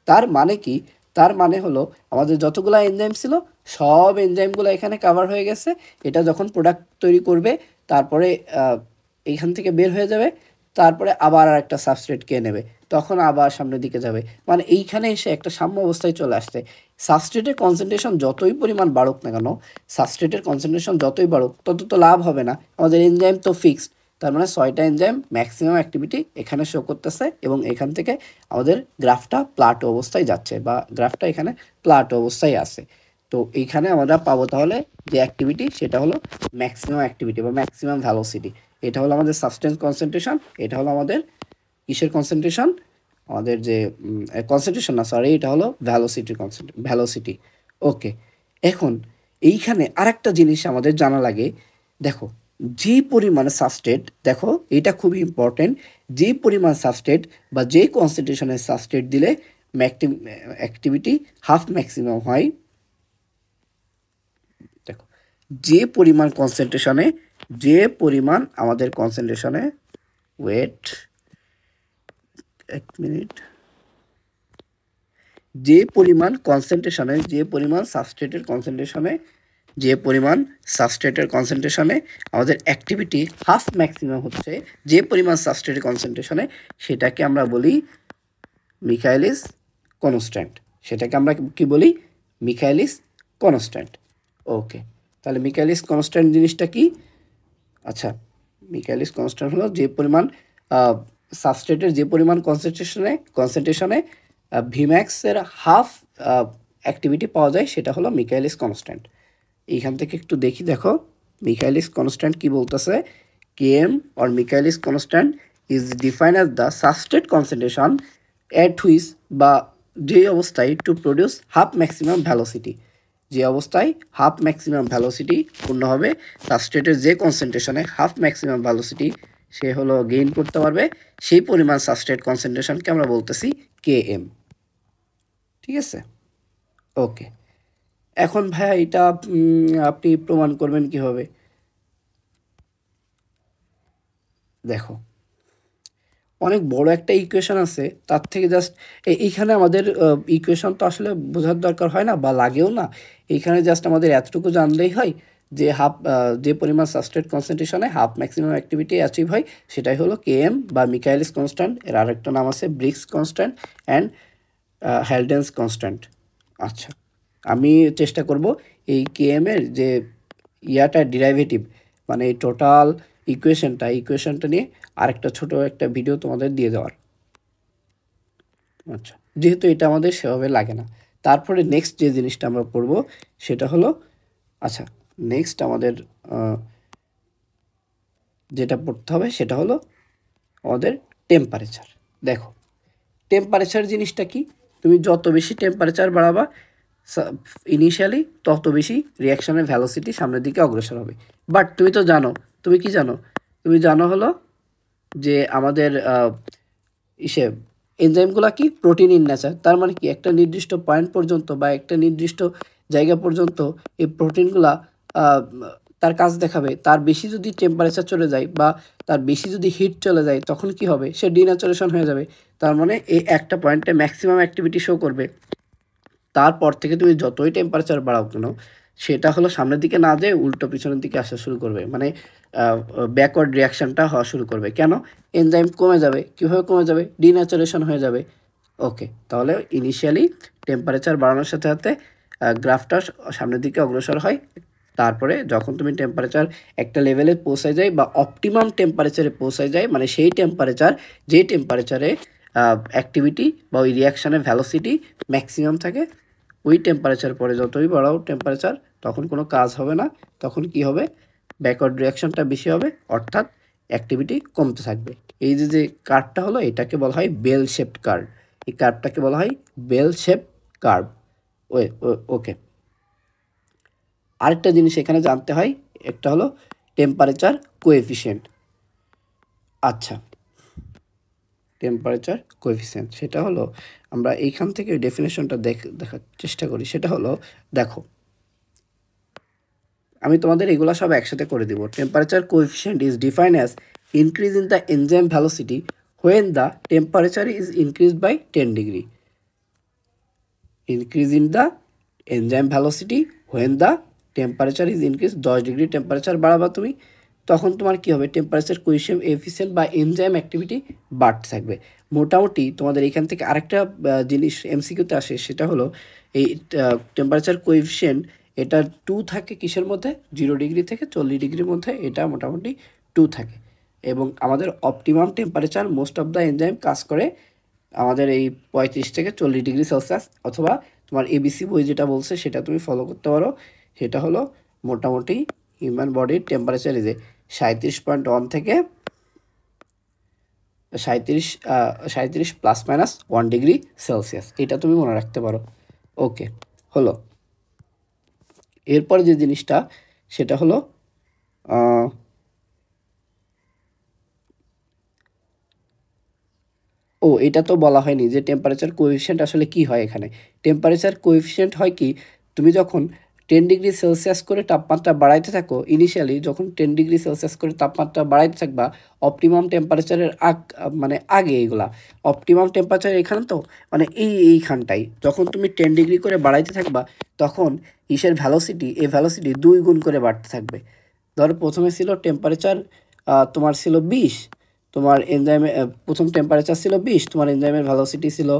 Speaker 1: তার মানে কি, তার মানে হলো আমাদের যতগুলো এনজাইম ছিল সব এনজাইমগুলো এখানে কভার হয়ে গেছে। এটা যখন প্রোডাক্ট তৈরি করবে তারপরে এইখান থেকে বের হয়ে যাবে, তারপরে আবার আর একটা সাবস্ট্রেট কে নেবে, তখন আবার সামনের দিকে যাবে, মানে এইখানে এসে একটা সাম্য অবস্থায় চলে আসছে। সাবস্ট্রেটের কনসেন্ট্রেশন যতই পরিমাণ বাড়ুক না কেন, সাবস্ট্রেটের কনসেন্ট্রেশন যতই বাড়ুক তত তো লাভ হবে না, আমাদের এনজাইম তো ফিক্সড। তার মানে 6টা এনজাইম ম্যাক্সিমাম অ্যাক্টিভিটি এখানে শো করতেছে এবং এখান থেকে আমাদের গ্রাফটা প্লাটো অবস্থায় যাচ্ছে বা গ্রাফটা এখানে প্লাটো অবস্থায় আছে। তো এইখানে আমরা পাবো তাহলে যে অ্যাক্টিভিটি সেটা হলো ম্যাক্সিমাম অ্যাক্টিভিটি বা ম্যাক্সিমাম ভ্যালোসিটি। এটা হলো আমাদের সাবস্টেন্স কনসেন্ট্রেশন, এটা হলো আমাদের কিসের কনসেন্ট্রেশন, আমাদের যে কনসেন্ট্রেশন না সরি, এটা হলো ভ্যালোসিটি। ওকে, এখন এইখানে আরেকটা জিনিস আমাদের জানা লাগে, দেখো যে পরিমাণে সাবস্ট্রেট, দেখো এটা খুবই ইম্পর্টেন্ট, যে পরিমাণ সাবস্ট্রেট বা যে কনসেন্ট্রেশনের সাবস্ট্রেট দিলে অ্যাক্টিভিটি হাফ ম্যাক্সিমাম হয়, দেখো যে পরিমাণ কনসেন্ট্রেশনে, আমাদের কনসেন্ট্রেশনে, ওয়েট এক মিনিট, যে পরিমাণ সাবস্ট্রেটের কনসেন্ট্রেশনে আমাদের অ্যাক্টিভিটি হাফ ম্যাক্সিমাম হচ্ছে, যে পরিমাণ সাবস্ট্রেটের কনসেন্ট্রেশনে, সেটাকে আমরা বলি মিখাইলিস কনস্ট্যান্ট। সেটাকে আমরা কি বলি? মিখাইলিস কনস্ট্যান্ট। ওকে, তাহলে মিখাইলিস কনস্ট্যান্ট জিনিসটা কি? আচ্ছা, মিখাইলিস কনস্ট্যান্ট হলো যে পরিমাণ সাবস্ট্রেটের যে পরিমাণ কনসেন্ট্রেশনে ভিম্যাক্সের হাফ অ্যাক্টিভিটি পাওয়া যায়, সেটা হলো মিখাইলিস কনস্ট্যান্ট। এইখান থেকে একটু দেখি, দেখো মিখাইলিস কনস্ট্যান্ট কি বলতেছে, Km or Michaelis constant is defined as the substrate concentration at which বা যে অবস্থায় to produce half maximum velocity, যে অবস্থায় হাফ ম্যাক্সিমাম ভ্যালোসিটি পূর্ণ হবে, সাবস্ট্রেটের যে কনসেন্ট্রেশনে হাফ ম্যাক্সিমাম ভ্যালোসিটি সে হলো গেইন করতে পারবে, সেই পরিমাণ সাবস্ট্রেট কনসেন্ট্রেশনকে আমরা বলতেছি Km, ঠিক আছে। ওকে, এখন ভাইয়া এটা আপনি প্রমাণ করবেন কিভাবে? দেখো অনেক বড় একটা ইকুয়েশন আছে, তার থেকে জাস্ট এইখানে আমাদের ইকুয়েশন তো আসলে বোঝার দরকার হয় না বা লাগেও না, এইখানে জাস্ট আমাদের এতটুকু জানলেই হয় যে যে পরিমাণ সাবস্ট্রেট কনসেন্ট্রেশনে হাফ ম্যাক্সিমাম অ্যাক্টিভিটি অ্যাচিভ হয় সেটাই হলো Km বা মিখাইলিস কনস্ট্যান্ট। এর আরেকটা নাম আছে ব্রিগস কনস্ট্যান্ট অ্যান্ড হ্যালডেন্স কনস্ট্যান্ট। আচ্ছা, আমি চেষ্টা করব এই Km এর যে ইয়াটা ডিরাইভেটিভ, মানে এই টোটাল ইকুয়েশনটা নিয়ে আরেকটা ছোট একটা ভিডিও তোমাদের দিয়ে দেওয়ার। আচ্ছা, যেহেতু এটা আমাদের সেভাবে লাগে না, তারপরে নেক্সট যে জিনিসটা আমরা পড়ব সেটা হলো, আচ্ছা নেক্সট আমাদের যেটা পড়তে হবে সেটা হলো আমাদের টেম্পারেচার। দেখো টেম্পারেচার জিনিসটা কি, তুমি যত বেশি টেম্পারেচার বাড়াবা ইনিশিয়ালি তত বেশি রিয়াকশনের ভ্যালোসিটি সামনের দিকে অগ্রসর হবে। বাট তুমি তো জানো, তুমি কি জানো, তুমি জানো হলো যে আমাদের এনজাইমগুলো কি প্রোটিন ইন নেচার। তার মানে কি একটা নির্দিষ্ট পয়েন্ট পর্যন্ত বা একটা নির্দিষ্ট জায়গা পর্যন্ত এই প্রোটিনগুলা তার কাজ দেখাবে, তার বেশি যদি টেম্পারেচার চলে যায় বা তার বেশি যদি হিট চলে যায় তখন কি হবে, সে ডিন্যাচুরেশন হয়ে যাবে। তার মানে এই একটা পয়েন্টে ম্যাক্সিমাম অ্যাক্টিভিটি শো করবে। তারপর থেকে তুমি যতই টেম্পারেচার বাড়াও কেন সেটা হলো সামনের দিকে না যেয়ে উল্টো পিছনের দিকে আসা শুরু করবে, মানে ব্যাকওয়ার্ড রিয়াকশানটা হওয়া শুরু করবে। কেন? এনজাইম কমে যাবে। কীভাবে কমে যাবে? ডিন্যাচারেশন হয়ে যাবে। ওকে, তাহলে ইনিশিয়ালি টেম্পারেচার বাড়ানোর সাথে সাথে গ্রাফটা সামনের দিকে অগ্রসর হয়। তারপরে যখন তুমি টেম্পারেচার একটা লেভেলে পৌঁছায় যায় বা অপটিমাম টেম্পারেচারে পৌঁছায় যায়, মানে সেই টেম্পারেচার যেই টেম্পারেচারে অ্যাক্টিভিটি বা ওই রিয়াকশানের ভ্যালোসিটি ম্যাক্সিমাম থাকে, ওই টেম্পারেচার পরে যতই বাড়াও টেম্পারেচার তখন কোনো কাজ হবে না। তখন কি হবে? ব্যাকওয়ার্ড রিয়াকশানটা বেশি হবে, অর্থাৎ অ্যাক্টিভিটি কমতে থাকবে। এই যে কার্ভটা হলো এটাকে বলা হয় বেল শেপড কার্ভ। এই কার্ভটাকে বলা হয় বেল শেপ কার্ভ। ওকে, আরেকটা জিনিস এখানে জানতে হয়, একটা হলো টেম্পারেচার কোএফিসিয়েন্ট। আচ্ছা, টেম্পারেচার কোএফিসিয়েন্ট সেটা হলো, আমরা এইখান থেকে ডেফিনেশনটা দেখার চেষ্টা করি। সেটা হলো, দেখো আমি তোমাদের এগুলো সব একসাথে করে দিব। Temperature coefficient is defined as increase in the enzyme velocity when the temperature is increased by 10 degree. Increase in the enzyme velocity when the temperature is increase, 10 degree temperature বাড়াবা তুমি, তখন তোমার কী হবে? টেম্পারেচার কোএফিসিয়েন্ট বা enzyme activity বাড়তে থাকবে। মোটামুটি তোমাদের এখান থেকে আরেকটা জিনিস এমসিকিউতে আসে, সেটা হলো এই টেম্পারেচার কোএফিসিয়েন্ট এটা 2 থাকে কিসের মধ্যে? 0 ডিগ্রি থেকে 40 ডিগ্রির মধ্যে এটা মোটামুটি 2 থাকে। এবং আমাদের optimum temperature most of the enzyme কাজ করে আমাদের এই 35 থেকে 40 ডিগ্রি সেলসিয়াস, অথবা তোমার এবিসি বই যেটা বলছে সেটা তুমি ফলো করতে পারো। সেটা হলো মোটামুটি হিউম্যান বডির টেম্পারেচার এই যে 37.1 থেকে 37 প্লাস মাইনাস 1 ডিগ্রি সেলসিয়াস, এটা তুমি মনে রাখতে পারো। ওকে, হলো। এরপরে যে জিনিসটা সেটা হলো এটা তো বলা হয়নি যে টেম্পারেচার কোএফিসিয়েন্ট আসলে কি হয় এখানে। টেম্পারেচার কোএফিসিয়েন্ট হয় কি, তুমি যখন 10 ডিগ্রি সেলসিয়াস করে তাপমাত্রা বাড়াইতে থাকো, ইনিশিয়ালি যখন 10 ডিগ্রি সেলসিয়াস করে তাপমাত্রা বাড়াইতে থাকবা অপটিমাম টেম্পারেচারের মানে আগে, এগুলা অপটিমাম টেম্পারেচার এখানে তো মানে এইখানটাই যখন তুমি 10 ডিগ্রি করে বাড়াইতে থাকবা, তখন ইসের ভ্যালোসিটি, এই ভ্যালোসিটি 2 গুণ করে বাড়তে থাকবে। ধরো প্রথমে ছিল টেম্পারেচার তোমার ছিল 20, তোমার এনজাইমে প্রথম টেম্পারেচার ছিল 20, তোমার এনজাইমের ভ্যালোসিটি ছিল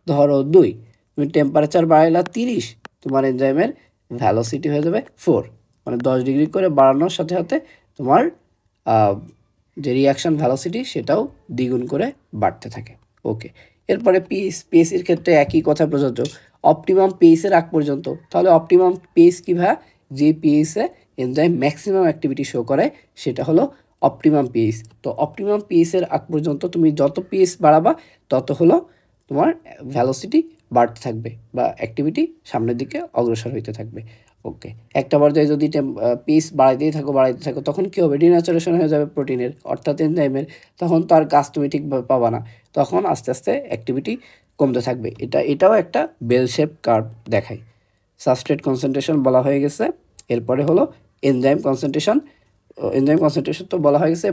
Speaker 1: ধরো 2, তুমি টেম্পারেচার বাড়াইলা 30, তোমার এনজাইমের ভ্যালোসিটি হয়ে যাবে 4, মানে 10 ডিগ্রি করে বাড়ানোর সাথে সাথে তোমার যে রিয়াকশান ভ্যালোসিটি সেটাও দ্বিগুণ করে বাড়তে থাকে। ওকে, এরপরে পিএসির ক্ষেত্রে একই কথা প্রযোজ্য, অপটিমাম পিএইচের আগ পর্যন্ত। তাহলে অপটিমাম পিএইচ কী ভাই? যে পিএইচে এনজাইম ম্যাক্সিমাম অ্যাক্টিভিটি শো করে সেটা হলো অপটিমাম পিএইচ। তো অপটিমাম পিএইচের আগ পর্যন্ত তুমি যত পিএইচ বাড়াবা তত হলো তোমার ভ্যালোসিটি বাড়তে থাকবে বা অ্যাক্টিভিটি সামনের দিকে অগ্রসর হইতে থাকবে। ওকে, একটা পর্যায়ে যদি পিএইচ বাড়াইতেই থাকো তখন কী হবে? ডিন্যাচারেশন হয়ে যাবে প্রোটিনের, অর্থাৎ এনজাইমের, তখন তো আর কাজ তুমি ঠিকভাবে পাবা না, তখন আস্তে আস্তে অ্যাক্টিভিটি কমতে থাকবে। এটাও একটা বেল শেপ কার্ভ দেখায়। সাবস্ট্রেট কনসেন্ট্রেশন বলা হয়ে গেছে, এরপরে হলো এনজাইম কনসেন্ট্রেশন। এনজাইম কনসেন্ট্রেশন তো বলা হয়ে গেছে।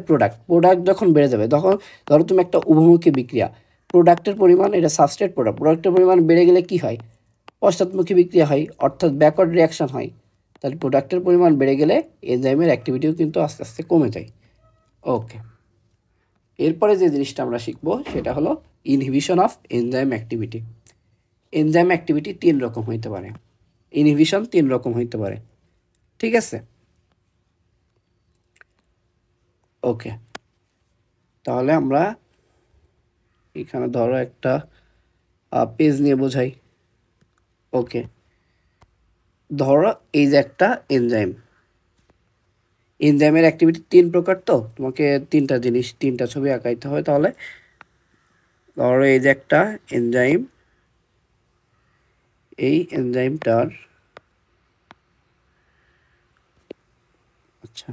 Speaker 1: প্রোডাক্ট যখন বেড়ে যাবে, তখন ধরো তুমি একটা উভমুখী বিক্রিয়া, প্রোডাক্টের পরিমাণ, এটা সাবস্ট্রেট প্রোডাক্টের পরিমাণ বেড়ে গেলে কি হয়? পশ্চাৎমুখী বিক্রিয়া হয়, অর্থাৎ ব্যাকওয়ার্ড রিয়াকশান হয়। তাহলে প্রোডাক্টের পরিমাণ বেড়ে গেলে এনজাইমের অ্যাক্টিভিটিও কিন্তু আস্তে আস্তে কমে যায়। ওকে, এরপরে যে জিনিসটা আমরা শিখবো সেটা হলো inhibition of enzyme activity. Enzyme activity 3 রকম হইতে পারে, ইনহিবিশন 3 রকম হইতে পারে, ঠিক আছে? ওকে, তাহলে আমরা এখানে ধরো একটা পেজ নিয়ে বোঝাই। ওকে, ধরো এই যে একটা এনজাইমের অ্যাক্টিভিটি 3 প্রকার, তো তোমাকে 3টা ছবি আঁকাইতে হয়। তাহলে ধরো এই যে একটা এনজাইম, এই এনজাইমটার আচ্ছা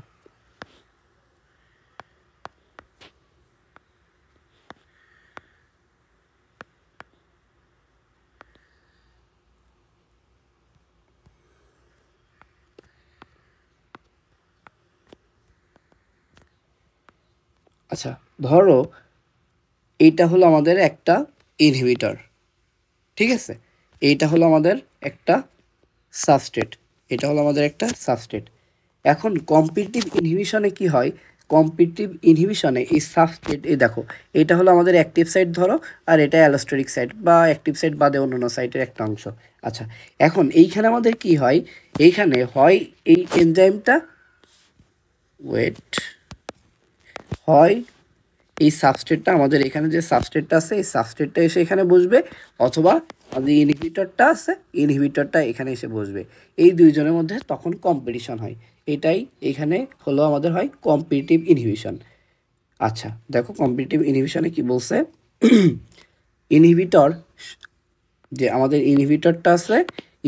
Speaker 1: আচ্ছা ধরো এইটা হলো আমাদের একটা ইনহিবিটর, ঠিক আছে? এইটা হলো আমাদের একটা সাবস্ট্রেট, এটা হলো আমাদের একটা সাবস্ট্রেট। এখন কম্পিটিটিভ ইনহিবিশনে কি হয়, কম্পিটিটিভ ইনহিবিশনে এই সাবস্ট্রেট, এই দেখো এটা হলো আমাদের অ্যাক্টিভ সাইট ধরো, আর এটা অ্যালোস্টেরিক সাইট বা অ্যাক্টিভ সাইট বাদে অন্যান্য সাইটের একটা অংশ। আচ্ছা, এখন এইখানে আমাদের কি হয়, এইখানে হয় এই এনজাইমটা ওয়েট হয় এই সাবস্ট্রেটটা, আমাদের এখানে যে সাবস্ট্রেটটা আছে এই সাবস্ট্রেটটা এসে এখানে বসবে, অথবা আমাদের ইনহিবিটরটা আছে ইনহিবিটরটা এখানে এসে বসবে। এই দুইজনের মধ্যে তখন কম্পিটিশন হয়, এটাই এখানে হলো আমাদের হয় কম্পিটিটিভ ইনহিবিশন। আচ্ছা দেখো কম্পিটিটিভ ইনহিবিশনে কি বলছে, ইনহিবিটর, যে আমাদের ইনহিবিটরটা আছে,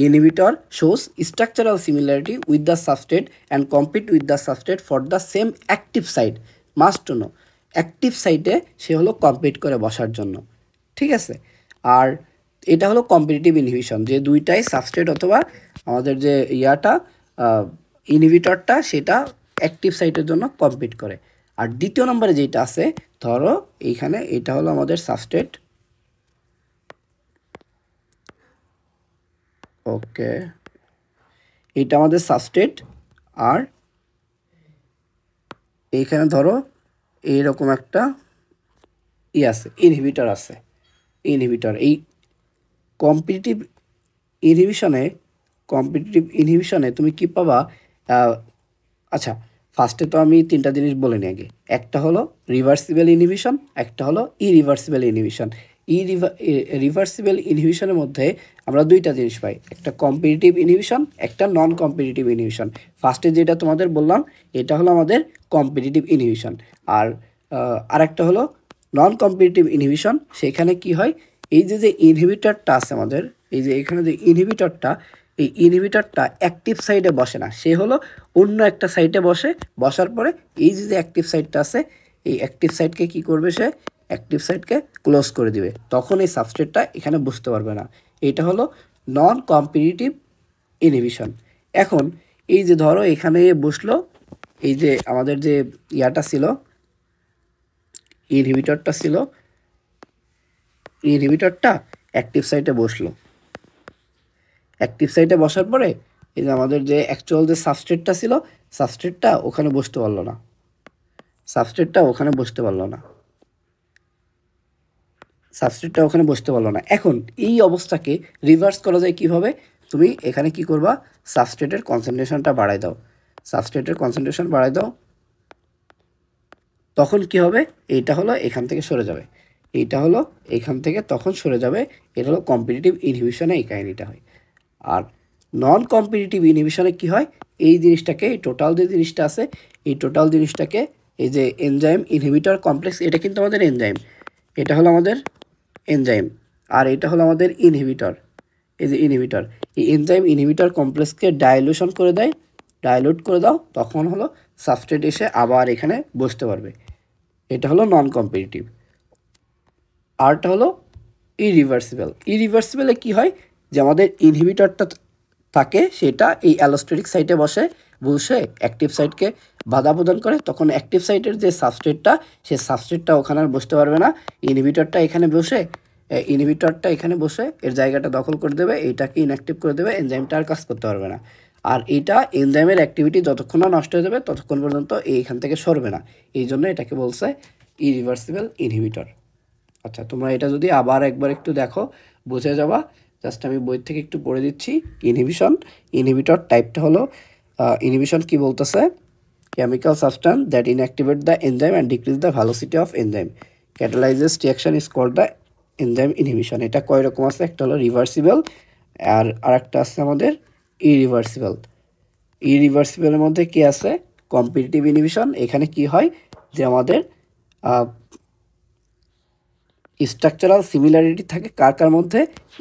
Speaker 1: inhibitor shows structural similarity with the substrate and compete with the substrate for the same active site, must to know. Active সাইটে সে হলো কম্পিট করে বসার জন্য, ঠিক আছে। আর এটা হলো কম্পিটিটিভ ইনহিবিশন, যে দুইটাই সাবস্ট্রেট অথবা আমাদের যে ইয়াটা ইনহিবিটরটা সেটা অ্যাক্টিভ সাইটের জন্য কম্পিট করে। আর দ্বিতীয় নম্বরে যেটা আছে, ধরো এইখানে এটা হলো আমাদের সাবস্ট্রেট, ওকে, এটা আমাদের সাবস্ট্রেট, আর এইখানে ধরো এইরকম একটা আছে ইনহিবিটর আছে, ইনহিবিটর। এই কম্পিটিটিভ ইনহিবিশনে, কম্পিটিটিভ ইনহিবিশনে তুমি কি পাবা, আচ্ছা ফার্স্টে তো আমি তিনটা জিনিস বলে নিই আগে, একটা হলো রিভার্সিবল ইনহিবিশন, একটা হলো ইরিভার্সিবল ইনহিবিশন। রিভার্সিবল ইনহিবিশনের মধ্যে আমরা দুইটা জিনিস পাই, একটা কম্পিটিটিভ ইনহিবিশন, একটা নন কম্পিটিটিভ ইনহিবিশন। ফার্স্টে যেটা তোমাদের বললাম এটা হলো আমাদের কম্পিটিটিভ ইনহিবিশন, আর আরেকটা হলো নন কম্পিটিটিভ ইনহিবিশন। সেখানে কি হয়, এই যে ইনহিবিটরটা আছে আমাদের, এই যে এখানে যে ইনহিবিটরটা, এই ইনহিবিটরটা অ্যাক্টিভ সাইডে বসে না, সে হলো অন্য একটা সাইটে বসে, বসার পরে এই যে অ্যাক্টিভ সাইটটা আছে এই অ্যাক্টিভ সাইটকে কি করবে, সে অ্যাক্টিভ সাইটকে ক্লোজ করে দিবে, তখন এই সাবস্ট্রেটটা এখানে বুঝতে পারবে না। এটা হলো নন কম্পিটিটিভ ইনহিবিশন। এখন এই যে ধরো এখানে বসলো, এই যে আমাদের যে ইয়াটা ছিল, ইনহিবিটরটা ছিল, ইনহিবিটরটা অ্যাক্টিভ সাইটে বসলো, অ্যাক্টিভ সাইটে বসার পরে এই যে আমাদের যে অ্যাকচুয়াল যে সাবস্ট্রেটটা ছিল, সাবস্ট্রেটটা ওখানে বসতে পারলো না, সাবস্ট্রেটটা ওখানে বসতে পারলো না, সাবস্ট্রেটটা ওখানে বসতে পারলো না। এখন এই অবস্থাকে রিভার্স করা যায় কীভাবে, তুমি এখানে কি করবা, সাবস্ট্রেটের কনসেন্ট্রেশনটা বাড়ায় দাও, সাবস্ট্রেটের কনসেন্ট্রেশন বাড়ায় দাও, তখন কি হবে, এইটা হলো এখান থেকে সরে যাবে, এইটা হলো এখান থেকে তখন সরে যাবে। এটা হলো কম্পিটিটিভ ইনহিবিশনে এই কাহিনিটা হয়। আর নন কম্পিটিটিভ ইনহিবিশনে কি হয়, এই জিনিসটাকে, এই টোটাল যে জিনিসটা আছে এই টোটাল জিনিসটাকে, এই যে এনজাইম ইনহিবিটর কমপ্লেক্স, এটা কিন্তু আমাদের এনজাইম, এটা হলো আমাদের এনজাইম, আর এটা হলো আমাদের ইনহিবিটর, এই যে ইনহিবিটর, এই এনজাইম ইনহিবিটর কমপ্লেক্সকে ডাইলুশন করে দেয়, ডাইলুট করে দাও, তখন হলো সাবস্ট্রেট এসে আবার এখানে বসতে পারবে। এটা হলো নন কম্পিটিটিভ। আরটা হলো ইরিভার্সিবল। ইরিভার্সিবলে কি হয়, যে আমাদের ইনহিবিটরটা থাকে সেটা এই অ্যালোস্টেরিক সাইটে বসে, বসে অ্যাক্টিভ সাইটকে বাধা প্রদান করে, তখন অ্যাক্টিভ সাইটের যে সাবস্ট্রেটটা, সে সাবস্ট্রেটটা ওখানে আর বসতে পারবে না, ইনহিবিটরটা এখানে বসে, ইনহিবিটরটা এখানে বসে এর জায়গাটা দখল করে দেবে, এইটাকে ইনঅ্যাক্টিভ করে দেবে, এনজাইমটা আর কাজ করতে পারবে না। আর এইটা এনজাইমের অ্যাক্টিভিটি যতক্ষণ না নষ্ট হয়ে যাবে ততক্ষণ পর্যন্ত এইখান থেকে সরবে না, এই জন্য এটাকে বলছে ইরিভার্সিবল ইনহিবিটর। আচ্ছা তোমরা এটা যদি আবার একবার একটু দেখো বুঝে যাবা, জাস্ট আমি বই থেকে একটু পড়ে দিচ্ছি। ইনহিবিশন, ইনহিবিটর টাইপটা হলো, ইনহিবিশন কি বলতেছে, chemical substance that inactivate the enzyme and decrease the velocity of enzyme catalyses reaction is called the enzyme inhibition. এটা কয় রকম আছে, একটা হলো রিভার্সিবল, আর আরেকটা আছে আমাদের ইরিভার্সিবল। ইরিভার্সিবলের মধ্যে কি আছে, কম্পিটিটিভ ইনহিবিশন। এখানে কি হয়, যে আমাদের স্ট্রাকচারাল সিমিলারিটি থাকে কার কার মধ্যে,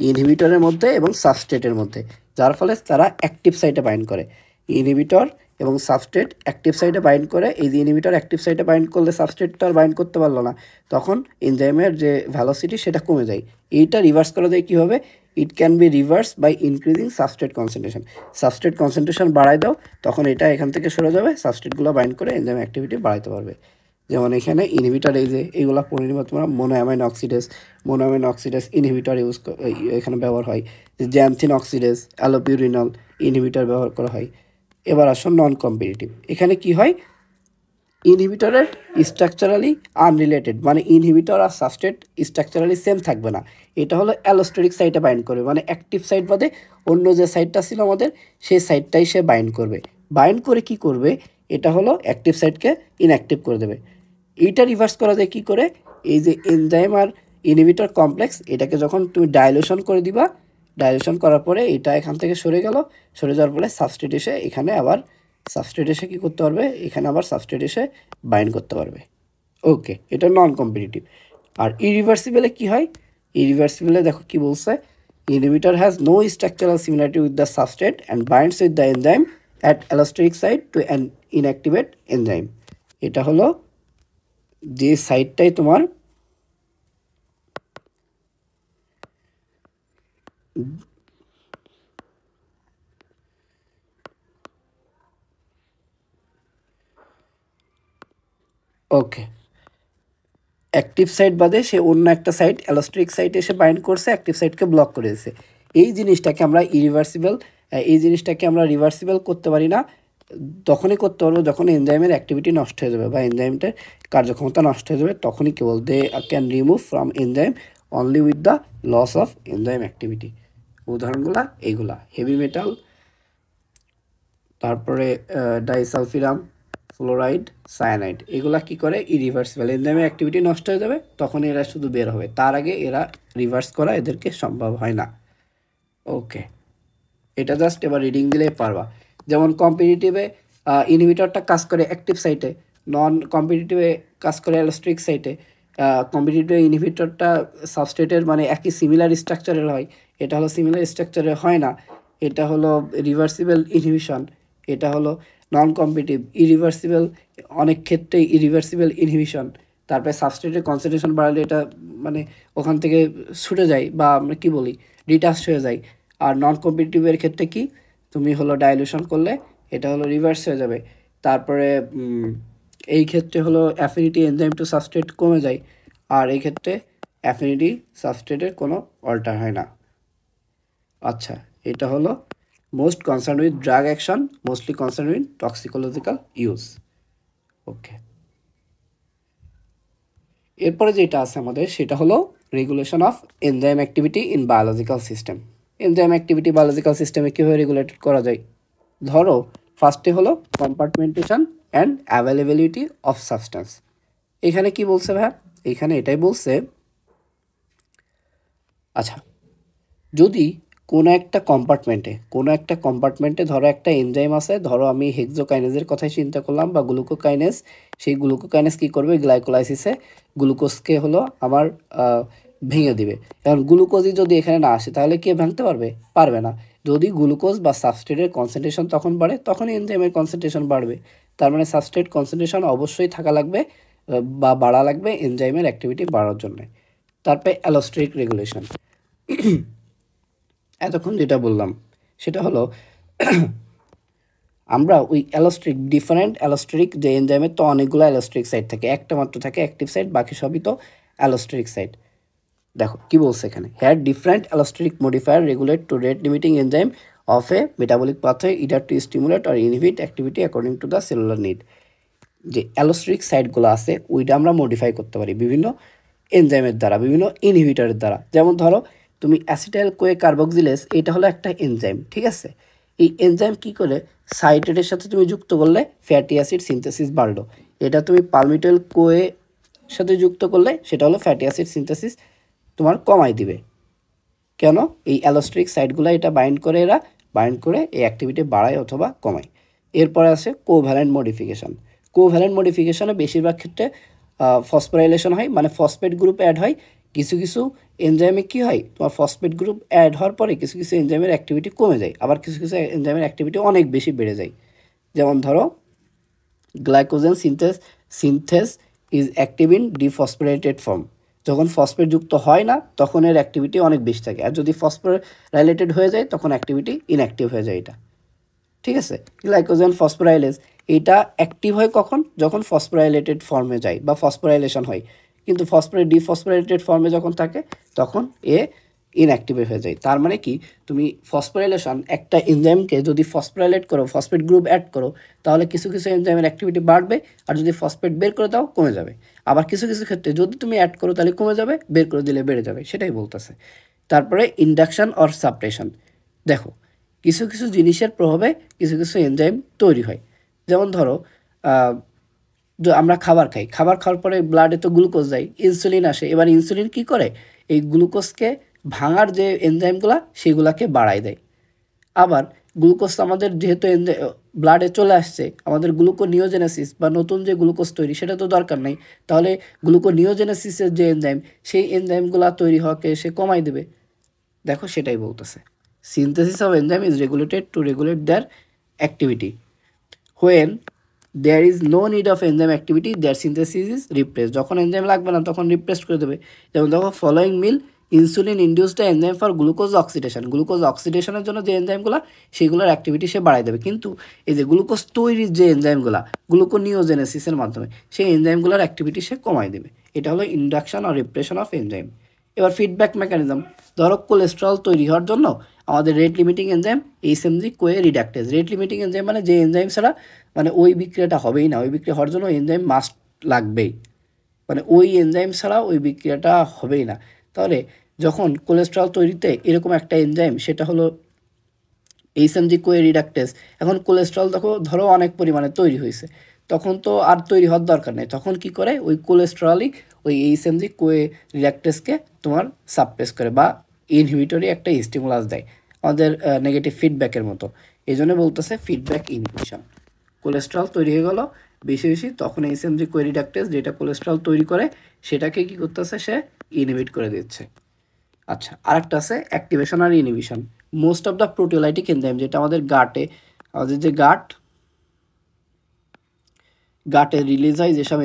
Speaker 1: ইনহিবিটরের মধ্যে এবং সাবস্ট্রেটের মধ্যে, যার ফলে তারা অ্যাক্টিভ সাইটে বাইন্ড করে। ইনহিবিটর এবং সাবস্ট্রেট অ্যাক্টিভ সাইটে বাইন্ড করে, এই যে ইনহিবিটর অ্যাক্টিভ সাইটে বাইন্ড করলে সাবস্ট্রেটটা আর বাইন্ড করতে পারলো না, তখন এনজাইমের যে ভ্যালোসিটি সেটা কমে যায়। এইটা রিভার্স করা যায় কীভাবে, it can be reverse by increasing substrate concentration. Substrate concentration বাড়ায় দাও, তখন এটা এখান থেকে সরে যাবে, সাবস্ট্রেটগুলো বাইন্ড করে এনজাইম অ্যাক্টিভিটি বাড়াইতে পারবে। যেমন এখানে ইনহিবিটর, এই যে এইগুলো পড়ে নিবা তোমরা, মোনোঅ্যামাইন অক্সিডেজ ইনহিবিটর এখানে ব্যবহার হয়। জ্যান্থিন অক্সিডেজ, অ্যালোপিউরিনল ইনহিবিটর ব্যবহার করা হয়। এবার আসো নন কম্পিটিটিভ। এখানে কি হয়, ইনহিবিটরের স্ট্রাকচারালি আনরিলেটেড, মানে ইনহিবিটর আর সাবস্ট্রেট স্ট্রাকচারালি সেম থাকবে না। এটা হলো অ্যালোস্টেরিক সাইটে বাইন্ড করবে, মানে অ্যাক্টিভ সাইট বাদে অন্য যে সাইটটা ছিল আমাদের সেই সাইটটাই সে বাইন্ড করবে। বাইন্ড করে কি করবে, এটা হলো অ্যাক্টিভ সাইটকে ইনঅ্যাক্টিভ করে দেবে। এইটা রিভার্স করা যায় কী করে, এই যে এনজাইম আর ইনহিবিটর কমপ্লেক্স, এটাকে যখন তুমি ডাইলুশন করে দিবা, ডাইলুশন করার পরে এটা এখান থেকে সরে গেল, সরে যাওয়ার পরে সাবস্ট্রেট এসে এখানে আবার সাবস্ট্রেট এসে কী করতে পারবে, এখানে আবার সাবস্ট্রেট এসে বাইন্ড করতে পারবে। ওকে, এটা নন কম্পিটিটিভ। আর ইরিভার্সিবলে কি হয়, ইরিভার্সিবলে দেখো কি বলছে, inhibitor has no structural similarity with the substrate and binds with the enzyme at allosteric site to an inactivate enzyme. এটা হলো যে সাইটটাই তোমার ওকে অ্যাক্টিভ সাইট বাদে সে অন্য একটা সাইট অ্যালোস্টেরিক সাইটে এসে বাইন্ড করছে, অ্যাক্টিভ সাইটকে ব্লক করে দিয়েছে। এই জিনিসটাকে আমরা ইরিভার্সিবল, এই জিনিসটাকে আমরা রিভার্সিবল করতে পারি না। তখনই করতে পারবো যখন এনজাইমের অ্যাক্টিভিটি নষ্ট হয়ে যাবে বা এনজাইমটার কার্যক্ষমতা নষ্ট হয়ে যাবে, তখনই কেবল they can remove from enzyme only with the loss of enzyme activity. উদাহরণগুলো এইগুলা, হেভি মেটাল, তারপরে ডাইসালফিরাম, ফ্লোরাইড, সায়ানাইড, এগুলা কি করে, ইরিভার্সিবল, এনজাইমের অ্যাক্টিভিটি নষ্ট হয়ে যাবে তখন এরা শুধু বের হবে, তার আগে এরা রিভার্স করা এদেরকে সম্ভব হয় না। ওকে, এটা জাস্ট এবার রিডিং দিলেই পারবা। যেমন কম্পিটিটিভে ইনহিবিটরটা কাজ করে অ্যাক্টিভ সাইটে, নন কম্পিটিটিভে কাজ করে অ্যালোস্টেরিক সাইটে। কম্পিটিটিভ ইনহিবিটরটা সাবস্ট্রেটের মানে একই সিমিলার স্ট্রাকচারের হয়, এটা হলো সিমিলার স্ট্রাকচারের হয় না, এটা হলো রিভার্সিবল ইনহিবিশন। এটা হলো নন কম্পিটিটিভ ইরিভার্সিবল, অনেক ক্ষেত্রে ইরিভার্সিবল ইনহিবিশন। তারপরে সাবস্ট্রেটের কনসেন্ট্রেশন বাড়ালে এটা মানে ওখান থেকে ছুটে যায় বা আমরা কী বলি ডিটাচ হয়ে যায়। আর নন কম্পিটিটিভের ক্ষেত্রে কি, তুমি হলো ডাইলুশন করলে এটা হলো রিভার্স হয়ে যাবে। তারপরে এই ক্ষেত্রে হলো অ্যাফিনিটি এনজাইম টু সাবস্ট্রেট কমে যায়, আর এই ক্ষেত্রে অ্যাফিনিটি সাবস্ট্রেটের কোনো অল্টার হয় না। আচ্ছা, এটা হলো most concern with drug action, mostly concern with toxicological use. Okay, এরপরে যেটা আছে আমাদের সেটা হলো regulation of enzyme activity in biological system. Enzyme activity biological সিস্টেমে কীভাবে রেগুলেটেড করা যায়, ধরো ফার্স্টে হলো compartmentation and availability of substance. এখানে কি বলছে ভাই, এখানে এটাই বলছে, আচ্ছা যদি কোনো একটা কম্পার্টমেন্টে ধরো একটা এনজাইম আছে, ধরো আমি হেক্সোকাইনেজের কথাই চিন্তা করলাম বা গ্লুকোকাইনেজ, সেই গ্লুকোকাইনেজ কী করবে, গ্লাইকোলাইসিসে গ্লুকোজকে হলো আমার ভেঙে দিবে। এখন গ্লুকোজই যদি এখানে না আসে তাহলে কে ভাঙতে পারবে, পারবে না। যদি গ্লুকোজ বা সাবস্ট্রেটের কনসেন্ট্রেশন তখন বাড়ে, তখন এনজাইমের কনসেন্ট্রেশন বাড়বে। তার মানে সাবস্ট্রেট কনসেন্ট্রেশন অবশ্যই থাকা লাগবে বা বাড়া লাগবে এনজাইমের অ্যাক্টিভিটি বাড়ার জন্য। তারপরে অ্যালোস্টেরিক রেগুলেশন, এতক্ষণ যেটা বললাম সেটা হলো আমরা ওই ডিফারেন্ট অ্যালোস্টেরিক যে এনজাইমের তো অনেকগুলো অ্যালোস্টেরিক সাইট থাকে, একটা মাত্র থাকে অ্যাক্টিভ সাইট, বাকি সবই তো অ্যালোস্টেরিক সাইট। দেখো কি বলছে এখানে, had different allosteric modifier regulate to rate limiting enzyme of a metabolic pathway either to stimulate আর inhibit activity according to the cellular need. যে অ্যালোস্টেরিক সাইটগুলো আছে ওইটা আমরা মডিফাই করতে পারি বিভিন্ন এনজাইমের দ্বারা, বিভিন্ন ইনহিবিটরের দ্বারা। যেমন ধরো তুমি অ্যাসিটাইল কোয়ে কার্বক্সিলেজ, এটা হলো একটা এনজাইম, ঠিক আছে। এই এনজাইম কি করে, সাইট্রেটের সাথে তুমি যুক্ত করলে ফ্যাটি অ্যাসিড সিনথেসিস বাড়লো, এটা তুমি পালমিটাইল কোয়ে সাথে যুক্ত করলে সেটা হলো ফ্যাটি অ্যাসিড সিনথেসিস তোমার কমাই দিবে। কেন, এই অ্যালোস্টেরিক সাইটগুলো এটা বাইন্ড করে, এরা বাইন্ড করে এই অ্যাক্টিভিটি বাড়ায় অথবা কমায়। এরপরে আছে কোভ্যালেন্ট মডিফিকেশন। কোভ্যালেন্ট মডিফিকেশনে বেশিরভাগ ক্ষেত্রে ফসফোরাইলেশন হয়, মানে ফসফেট গ্রুপ অ্যাড হয়। কিছু কিছু এনজাইমে কী হয়, তোমার ফসফেট গ্রুপ অ্যাড হওয়ার পরে কিছু কিছু এনজাইমের অ্যাক্টিভিটি কমে যায়, আবার কিছু কিছু এনজাইমের অ্যাক্টিভিটি অনেক বেশি বেড়ে যায়। যেমন ধরো glycogen synthase is active in dephosphorylated form. যখন ফসফেট যুক্ত হয় না তখন এর অ্যাক্টিভিটি অনেক বেশি থাকে, আর যদি ফসফোরাইলেটেড হয়ে যায় তখন অ্যাক্টিভিটি ইনঅ্যাক্টিভ হয়ে যায়। এটা ঠিক আছে। গ্লাইকোজেন ফসফোরাইলেজ এটা অ্যাক্টিভ হয় কখন, যখন ফসফোরাইলেটেড ফর্মে যায় বা ফসফোরাইলেশন হয়, কিন্তু ডিফসফোরাইলেটেড ফর্মে যখন থাকে তখন এ ইনঅ্যাক্টিভ হয়ে যায়। তার মানে কি, তুমি ফসফোরাইলেশন একটা এনজাইমকে যদি ফসফোরাইলেট করো, ফসফেট গ্রুপ অ্যাড করো, তাহলে কিছু কিছু এনজাইমের অ্যাক্টিভিটি বাড়বে, আর যদি ফসফেট বের করে দাও কমে যাবে। আবার কিছু কিছু ক্ষেত্রে যদি তুমি অ্যাড করো তাহলে কমে যাবে, বের করে দিলে বেড়ে যাবে, সেটাই বলতেছে। তারপরে ইন্ডাকশন অর সাপ্রেশন। দেখো, কিছু কিছু জিনিসের প্রভাবে কিছু কিছু এনজাইম তৈরি হয়। যেমন ধরো আমরা খাবার খাই, খাবার খাওয়ার পরে ব্লাডে তো গ্লুকোজ যায়, ইনসুলিন আসে, এবার ইনসুলিন কি করে, এই গ্লুকোজকে ভাঙার যে এনজাইমগুলা সেগুলাকে বাড়ায় দেয়। আবার গ্লুকোজ আমাদের যেহেতু ব্লাডে চলে আসছে, আমাদের গ্লুকোনিওজেনেসিস বা নতুন যে গ্লুকোজ তৈরি সেটা তো দরকার নেই, তাহলে গ্লুকোনিওজেনেসিসের যে এনজাইম, সেই এনজাইমগুলা তৈরি হওয়াকে সে কমাই দেবে। দেখো, সেটাই বলতেছে। Synthesis of enzyme is regulated to regulate their activity. When there is no need of enzyme activity their synthesis is replace. যখন এনজাইম লাগবে না তখন রিপ্লেস করে দেবে। যেমন দেখো, following meal insulin induced enzyme for glucose oxidation. Glucose অক্সিডেশনের জন্য যে এনজাইমগুলো, সেগুলোর অ্যাক্টিভিটি সে বাড়াই দেবে, কিন্তু এই যে গ্লুকোজ তৈরির যে এনজাইমগুলো গ্লুকোনিওজেনেসিসের মাধ্যমে, সেই এনজাইমগুলোর অ্যাক্টিভিটি সে কমাই দেবে। এটা হলো ইন্ডাকশন আর রিপ্রেশন অফ এনজাইম। এবার ফিডব্যাক মেকানিজম। ধরো, কোলেস্ট্রল তৈরি হওয়ার জন্য আমাদের rate limiting enzyme HMG CoA reductase. Rate limiting enzyme মানে যে এনজাইম ছাড়া মানে ওই বিক্রিয়াটা হবেই না, ওই বিক্রিয়া হওয়ার জন্য এনজাইম মাস্ট লাগবেই, মানে ওই এনজাইম ছাড়া ওই বিক্রিয়াটা হবেই না। তাহলে যখন কোলেস্ট্রল তৈরিতে এরকম একটা এনজাইম, সেটা হলো এইচএমজি কোয়ে রিডাক্টেজ। এখন কোলেস্ট্রল ধরো অনেক পরিমাণে তৈরি হয়েছে, তখন তো আর তৈরি হওয়ার দরকার নেই, তখন কি করে, ওই কোলেস্ট্রলই ওই এইচএমজি কোয়ে রিডাক্টেজকে তোমার সাপ্রেস করে বা ইনহিবিটরি একটা স্টিমুলাস দেয়, আমাদের নেগেটিভ ফিডব্যাকের মতো। এই জন্য বলতেছে ফিডব্যাক ইনহিবিশন। কোলেস্ট্রল তৈরি হয়ে গেল বেশি বেশি, তখন এইচএমজি কোয়ে রিডাক্টেজ যেটা কোলেস্ট্রল তৈরি করে সেটাকে কি করতেছে, সে ইনহিবিট করে দিচ্ছে। আচ্ছা, আরেকটা আছে অ্যাক্টিভেশন আর inhibition. Most of the proteolytic enzyme, যেটা আমাদের আমাদের যে গাটে রিলিজ হয় যেসব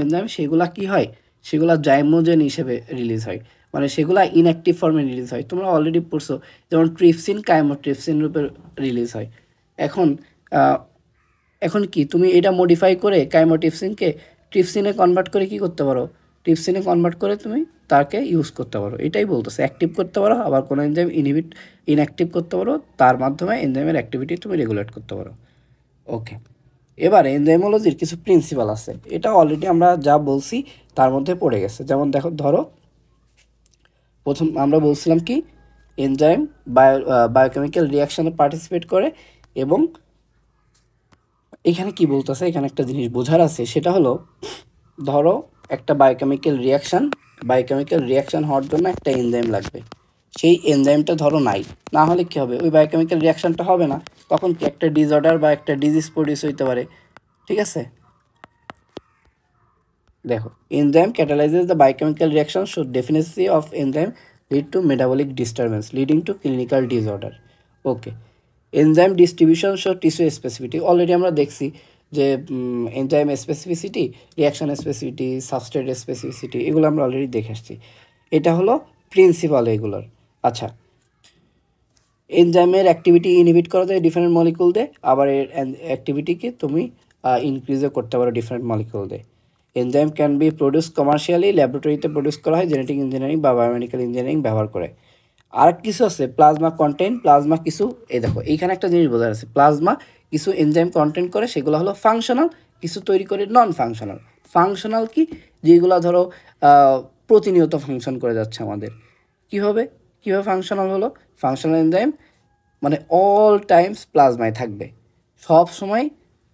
Speaker 1: এনজাইম, সেগুলা কি হয়, সেগুলা জাইমোজেন হিসেবে রিলিজ হয়, মানে সেগুলা ইনঅ্যাক্টিভ ফর্মে রিলিজ হয়। তোমরা অলরেডি পড়ছো, যেমন ট্রিপসিন কাইমোট্রিপসিন রূপে রিলিজ হয়। এখন এখন কি তুমি এটা মডিফাই করে কাইমোট্রিপসিনকে ট্রিপসিনে কনভার্ট করে কি করতে পারো, ট্রিপসিনে কনভার্ট করে তুমি তাকে ইউজ করতে পারো। এটাই বলতেছে, অ্যাক্টিভ করতে পারো, আবার কোনো এনজাইম ইনঅ্যাক্টিভ করতে পারো, তার মাধ্যমে এনজাইমের অ্যাক্টিভিটি তুমি রেগুলেট করতে পারো। ওকে, এবার এনজাইমোলজির কিছু প্রিন্সিপাল আছে, এটা অলরেডি আমরা যা বলছি তার মধ্যে পড়ে গেছে। যেমন ধরো, প্রথম আমরা বলছিলাম কি, এনজাইম বায়োকেমিক্যাল রিয়াকশানে পার্টিসিপেট করে, এবং এখানে কি বলতেছে, এখানে একটা জিনিস বোঝার আছে, সেটা হলো, ধরো একটা বায়োকেমিক্যাল রিয়াকশান হওয়ার জন্য একটা এনজাইম লাগবে, সেই এনজাইমটা ধরো নাই, না হলে কি হবে, ওই বায়োকেমিক্যাল রিয়াকশানটা হবে না, তখন কি একটা ডিসঅর্ডার বা একটা ডিজিজ প্রডিউস হইতে পারে। ঠিক আছে, দেখো, enzyme catalyses the biochemical reaction, so deficiency of enzyme lead to metabolic disturbance leading to clinical disorder. Okay, enzyme distribution show tissue specificity. Already আমরা দেখছি যে enzyme specificity, reaction specificity, substrate specificity, এগুলো আমরা অলরেডি দেখে আসছি। এটা হলো principal এগুলোর। আচ্ছা, এনজাইমের অ্যাক্টিভিটি ইনহিবিট করা যায় ডিফারেন্ট মলিকুল দিয়ে, আবার এর অ্যাক্টিভিটিকে তুমি ইনক্রিজও করতে পারো ডিফারেন্ট মলিকুল দিয়ে। Enzyme can be produce commercially, ল্যাবরেটরিতে প্রডিউস করা হয় জেনেটিক ইঞ্জিনিয়ারিং বা বায়োমেডিক্যাল ইঞ্জিনিয়ারিং ব্যবহার করে। আর কিছু আছে প্লাজমা কন্টেন্ট, প্লাজমা কিছু, এই দেখো এইখানে একটা জিনিস বোঝার আছে, প্লাজমা কিছু এনজাইম কন্টেন্ট করে, সেগুলো হলো ফাংশনাল, কিছু তৈরি করে নন ফাংশনাল। ফাংশনাল কি, যেগুলো ধরো প্রতিনিয়ত ফাংশন করে যাচ্ছে আমাদের। কীভাবে ফাংশনাল হলো, ফাংশনাল এনজাইম মানে অল টাইমস প্লাজমায় থাকবে, সব সময়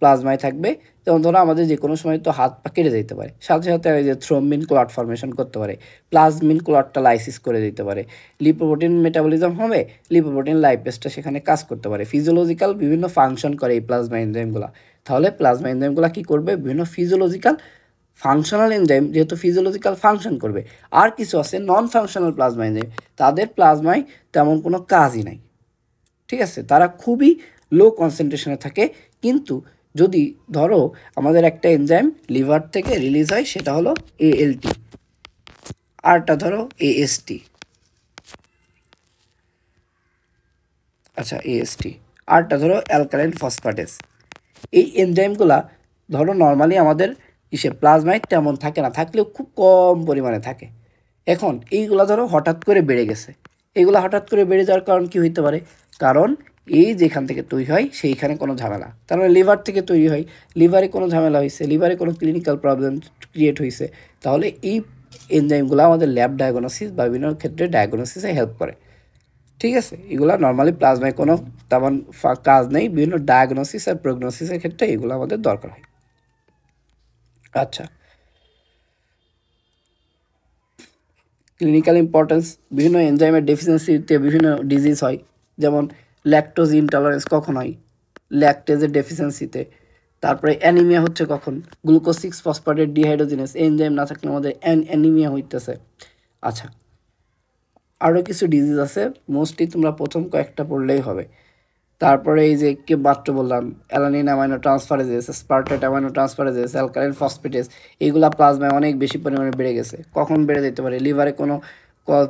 Speaker 1: প্লাজমায় থাকবে। যেমন ধরো, আমাদের যে কোনো সময় তো হাত পা কেটে যেতে পারে, সাথে সাথে এই যে থ্রোম্বিন ক্লট ফর্মেশন করতে পারে, প্লাজমিন ক্লটটা লাইসিস করে দিতে পারে, লিপোপ্রোটিন মেটাবলিজম হবে, লিপোপ্রোটিন লাইপেসটা সেখানে কাজ করতে পারে, ফিজিওলজিক্যাল বিভিন্ন ফাংশন করে এই প্লাজমা এনজাইমগুলো। তাহলে প্লাজমা এনজাইমগুলো কী করবে, বিভিন্ন ফিজিওলজিক্যাল ফাংশনাল এনজাইম যেহেতু ফিজিওলজিক্যাল ফাংশন করবে। আর কিছু আছে নন ফাংশনাল প্লাজমা এনজাইম, তাদের প্লাজমায় তেমন কোনো কাজই নাই। ঠিক আছে, তারা খুবই লো কনসেন্ট্রেশনে থাকে, কিন্তু যদি ধরো আমাদের একটা এনজাইম লিভার থেকে রিলিজ হয়, সেটা হলো ALT, আরটা ধরো AST। আচ্ছা এএসটি, আরটা ধরো অ্যালকালাইন ফসফেটেস। এই এনজাইমগুলা ধরো নর্মালি আমাদের প্লাজমায় তেমন থাকে না, থাকলেও খুব কম পরিমাণে থাকে। এখন এইগুলা ধরো হঠাৎ করে বেড়ে গেছে, এইগুলা হঠাৎ করে বেড়ে যাওয়ার কারণ কি হইতে পারে? কারণ এই যেখান থেকে তৈরি হয় সেইখানে কোনো ঝামেলা, তার মানে লিভার থেকে তৈরি হয়, লিভারে কোনো ঝামেলা হয়েছে, লিভারে কোনো ক্লিনিক্যাল প্রবলেম ক্রিয়েট হয়েছে, তাহলে এই এনজাইমগুলো আমাদের ল্যাব ডায়াগনোসিস বা বিভিন্ন ক্ষেত্রে ডায়াগনোসিসে হেল্প করে। ঠিক আছে, এগুলো নর্মালি প্লাজমায় কোনো তেমন কাজ নেই, বিভিন্ন ডায়াগনোসিস আর প্রগনোসিসের ক্ষেত্রে এগুলো আমাদের দরকার হয়। আচ্ছা, ক্লিনিক্যাল ইম্পর্টেন্স, বিভিন্ন এনজাইমের ডেফিসিয়েন্সিতে বিভিন্ন ডিজিজ হয়, যেমন ল্যাকটোজ ইনটলারেন্স কখন হয়? ল্যাকটেজের ডেফিসিয়েন্সিতে। তারপরে অ্যানিমিয়া হচ্ছে কখন? গ্লুকোজ 6-ফসফেট ডিহাইড্রোজিনেস এনজাইম না থাকলে আমাদের অ্যানিমিয়া হইতেছে। আচ্ছা, আরও কিছু ডিজিজ আছে, মোস্টলি তোমরা প্রথম কয়েকটা পড়লেই হবে। তারপরে এই যে কে মাত্র বললাম alanine amino ট্রান্সফারেজেস, স্পার্টেট amino ট্রান্সফারেজেস, alkaline phosphatase, এইগুলা প্লাজমায় অনেক বেশি পরিমাণে বেড়ে গেছে। কখন বেড়ে যেতে পারে? লিভারে কোনো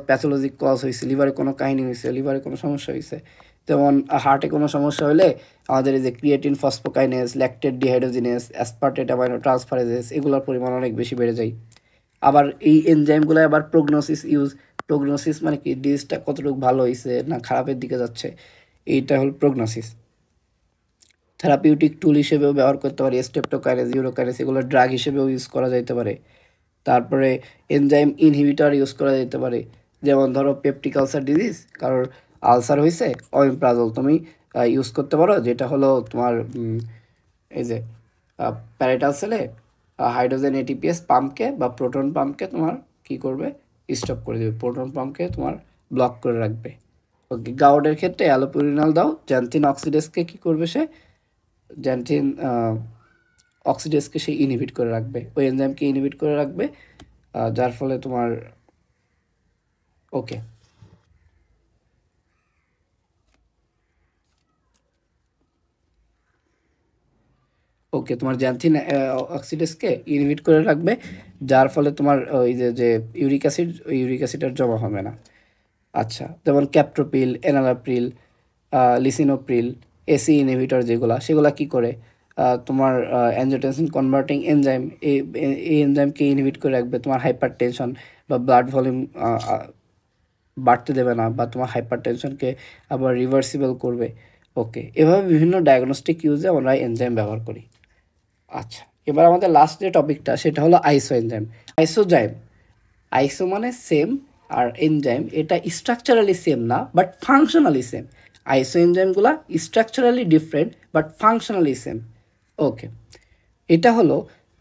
Speaker 1: প্যাথোলজিক কজ হয়েছে, লিভারে কোনো কাহিনী হয়েছে, লিভারে কোনো সমস্যা হয়েছে, যেমন হার্টে কোনো সমস্যা হলে আমাদের এই যে creatine phosphokinase, lactate dehydrogenase, aspartate amino transferases, এগুলোর পরিমাণ অনেক বেশি বেড়ে যায়। আবার এই এনজাইমগুলো আবার প্রগনোসিস ইউজ, প্রগনোসিস মানে কি, ডিজিজটা কতটুকু ভালো হয়েছে না খারাপের দিকে যাচ্ছে, এইটা হল প্রগনোসিস। থেরাপিউটিক টুল হিসেবেও ব্যবহার করতে পারি, স্টেপটোকাইনেস, ইউরোকাইনেস, এগুলো ড্রাগ হিসেবেও ইউজ করা যেতে পারে। তারপরে এনজাইম ইনহিবিটর ইউজ করা যেতে পারে, যেমন ধরো পেপটিক আলসার ডিজিজ, কারোর আলসার হয়েছে, অমিপ্রাজল তুমি ইউজ করতে পারো, যেটা হলো তোমার এই যে প্যারাটাল সেলে হাইড্রোজেন এটিপিএস পাম্পকে বা প্রোটন পাম্পকে তোমার কি করবে? স্টপ করে দেবে, প্রোটন পাম্পকে তোমার ব্লক করে রাখবে। ওকে, গাউডের ক্ষেত্রে অ্যালোপুরিনাল দাও, জ্যান্থিন অক্সিডেসকে কি করবে? সে জ্যান্থিন অক্সিডেসকে সে ইনহিবিট করে রাখবে, ওই এনজাইমকে ইনহিবিট করে রাখবে, যার ফলে তোমার ওকে ওকে তোমার জ্যান্থিন অক্সিডেসকে ইনহিবিট করে রাখবে, যার ফলে তোমার ওই যে ইউরিক অ্যাসিড, ওই ইউরিক অ্যাসিড আর জমা হবে না। আচ্ছা, যেমন captopril, enalapril, lisinopril, AC inhibitor যেগুলা, সেগুলা কি করে? তোমার অ্যাঞ্জিওটেনসিন কনভার্টিং এনজাইম, এই এনজাইমকে ইনহিবিট করে রাখবে, তোমার হাইপার টেনশন বা ব্লাড ভলিউম বাড়তে দেবে না, বা তোমার হাইপার টেনশনকে আবার রিভার্সিবল করবে। ওকে, এভাবে বিভিন্ন ডায়াগনস্টিক ইউজে আমরা এনজাইম ব্যবহার করি। আচ্ছা, এবার আমাদের লাস্ট যে টপিকটা সেটা হলো আইসো এনজাইম। আইসোজাইম, আইসো মানে সেম, আর এনজাইম এটা স্ট্রাকচারালি সেম না বাট ফাংশনালি সেম। আইসো এনজাইমগুলো structurally different but functionally same. Okay, এটা হলো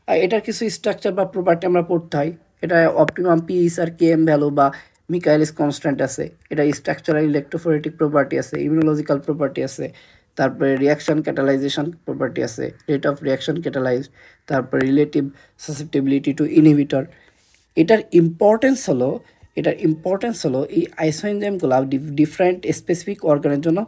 Speaker 1: এটার কিছু স্ট্রাকচার বা প্রপার্টি আমরা পড়তে হয়। এটা অপটিমাম পিএইচ আর কেএম ভ্যালু বা মিকাইলিস কনস্ট্যান্ট আছে, এটা স্ট্রাকচারাল ইলেকট্রোফোরেটিক প্রপার্টি আছে, ইমিউনোলজিক্যাল প্রপার্টি আছে, তারপরে রিয়াকশন ক্যাটালাইজেশন প্রপার্টি আছে, রেট অফ রিয়াকশন ক্যাটালাইজ, তারপরে রিলেটিভ সাসেপ্টিবিলিটি টু ইনহিবিটর। এটার ইম্পর্টেন্স হলো এই আইসো এনজাইমগুলো ডিফারেন্ট স্পেসিফিক অর্গানের জন্য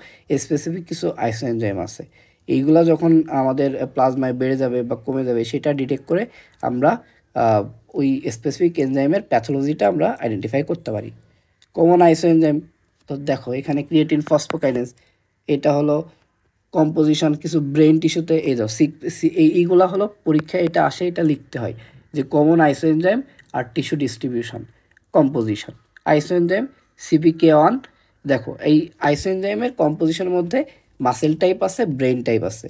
Speaker 1: স্পেসিফিক কিছু আইসো এনজাইম আছে। এইগুলা যখন আমাদের প্লাজমায় বেড়ে যাবে বা কমে যাবে, সেটা ডিটেক্ট করে আমরা ওই স্পেসিফিক এনজাইমের প্যাথোলজিটা আমরা আইডেন্টিফাই করতে পারি। কমন আইসো এনজাইম তো দেখো এখানে ক্রিয়েটিন ফসফোকাইনেজ, এটা হলো কম্পোজিশন কিছু ব্রেন টিস্যুতে, এই যাও এইগুলা হলো পরীক্ষায় এটা আসে, এটা লিখতে হয় যে কমন আইসো এনজাইম আর টিস্যু ডিস্ট্রিবিউশন কম্পোজিশন। আইসো এনজাইম সিপিকে1, দেখো এই আইসো এনজাইমের কম্পোজিশনের মধ্যে মাসেল টাইপ আছে, ব্রেন টাইপ আছে।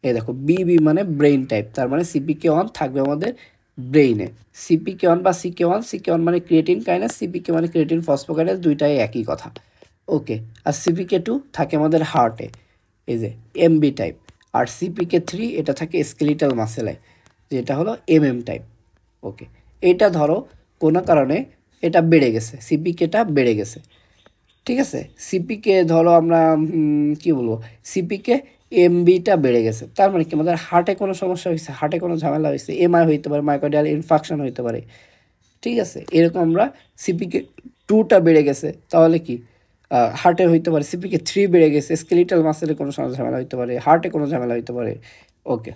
Speaker 1: এই দেখো বিবি মানে ব্রেইন টাইপ, তার মানে সিপিকে1 থাকবে আমাদের ব্রেইনে। সিপিকে1 বা সিকে1 মানে ক্রিয়েটিন কাইনেস, সিপিকে মানে ক্রিয়েটিন ফসফোকাইনেস, দুইটাই একই কথা। ওকে, আর সিপিকে2 থাকে আমাদের হার্টে, এই যে এমবি টাইপ। আর সিপিকে3 এটা থাকে স্কেলিটাল মাসেলে, যেটা হলো এমএম টাইপ। ওকে, এটা ধরো কোনো কারণে এটা বেড়ে গেছে, সিপিকেটা বেড়ে গেছে, ঠিক আছে। সিপিকে ধরো আমরা কি বলবো, সিপিকে এমবিটা বেড়ে গেছে, তার মানে কি আমাদের হার্টে কোনো সমস্যা হয়েছে, হার্টে কোনো ঝামেলা হয়েছে, এমআই হইতে পারে, মাইকোডিয়াল ইনফাকশন হইতে পারে, ঠিক আছে। এরকম আমরা সিপিকে 2টা বেড়ে গেছে, তাহলে কি হার্টে হইতে পারে। সিপিকে 3 বেড়ে গেছে, স্কেলিটাল মাসেলে কোনো ঝামেলা হইতে পারে, হার্টে কোনো ঝামেলা হইতে পারে। ওকে,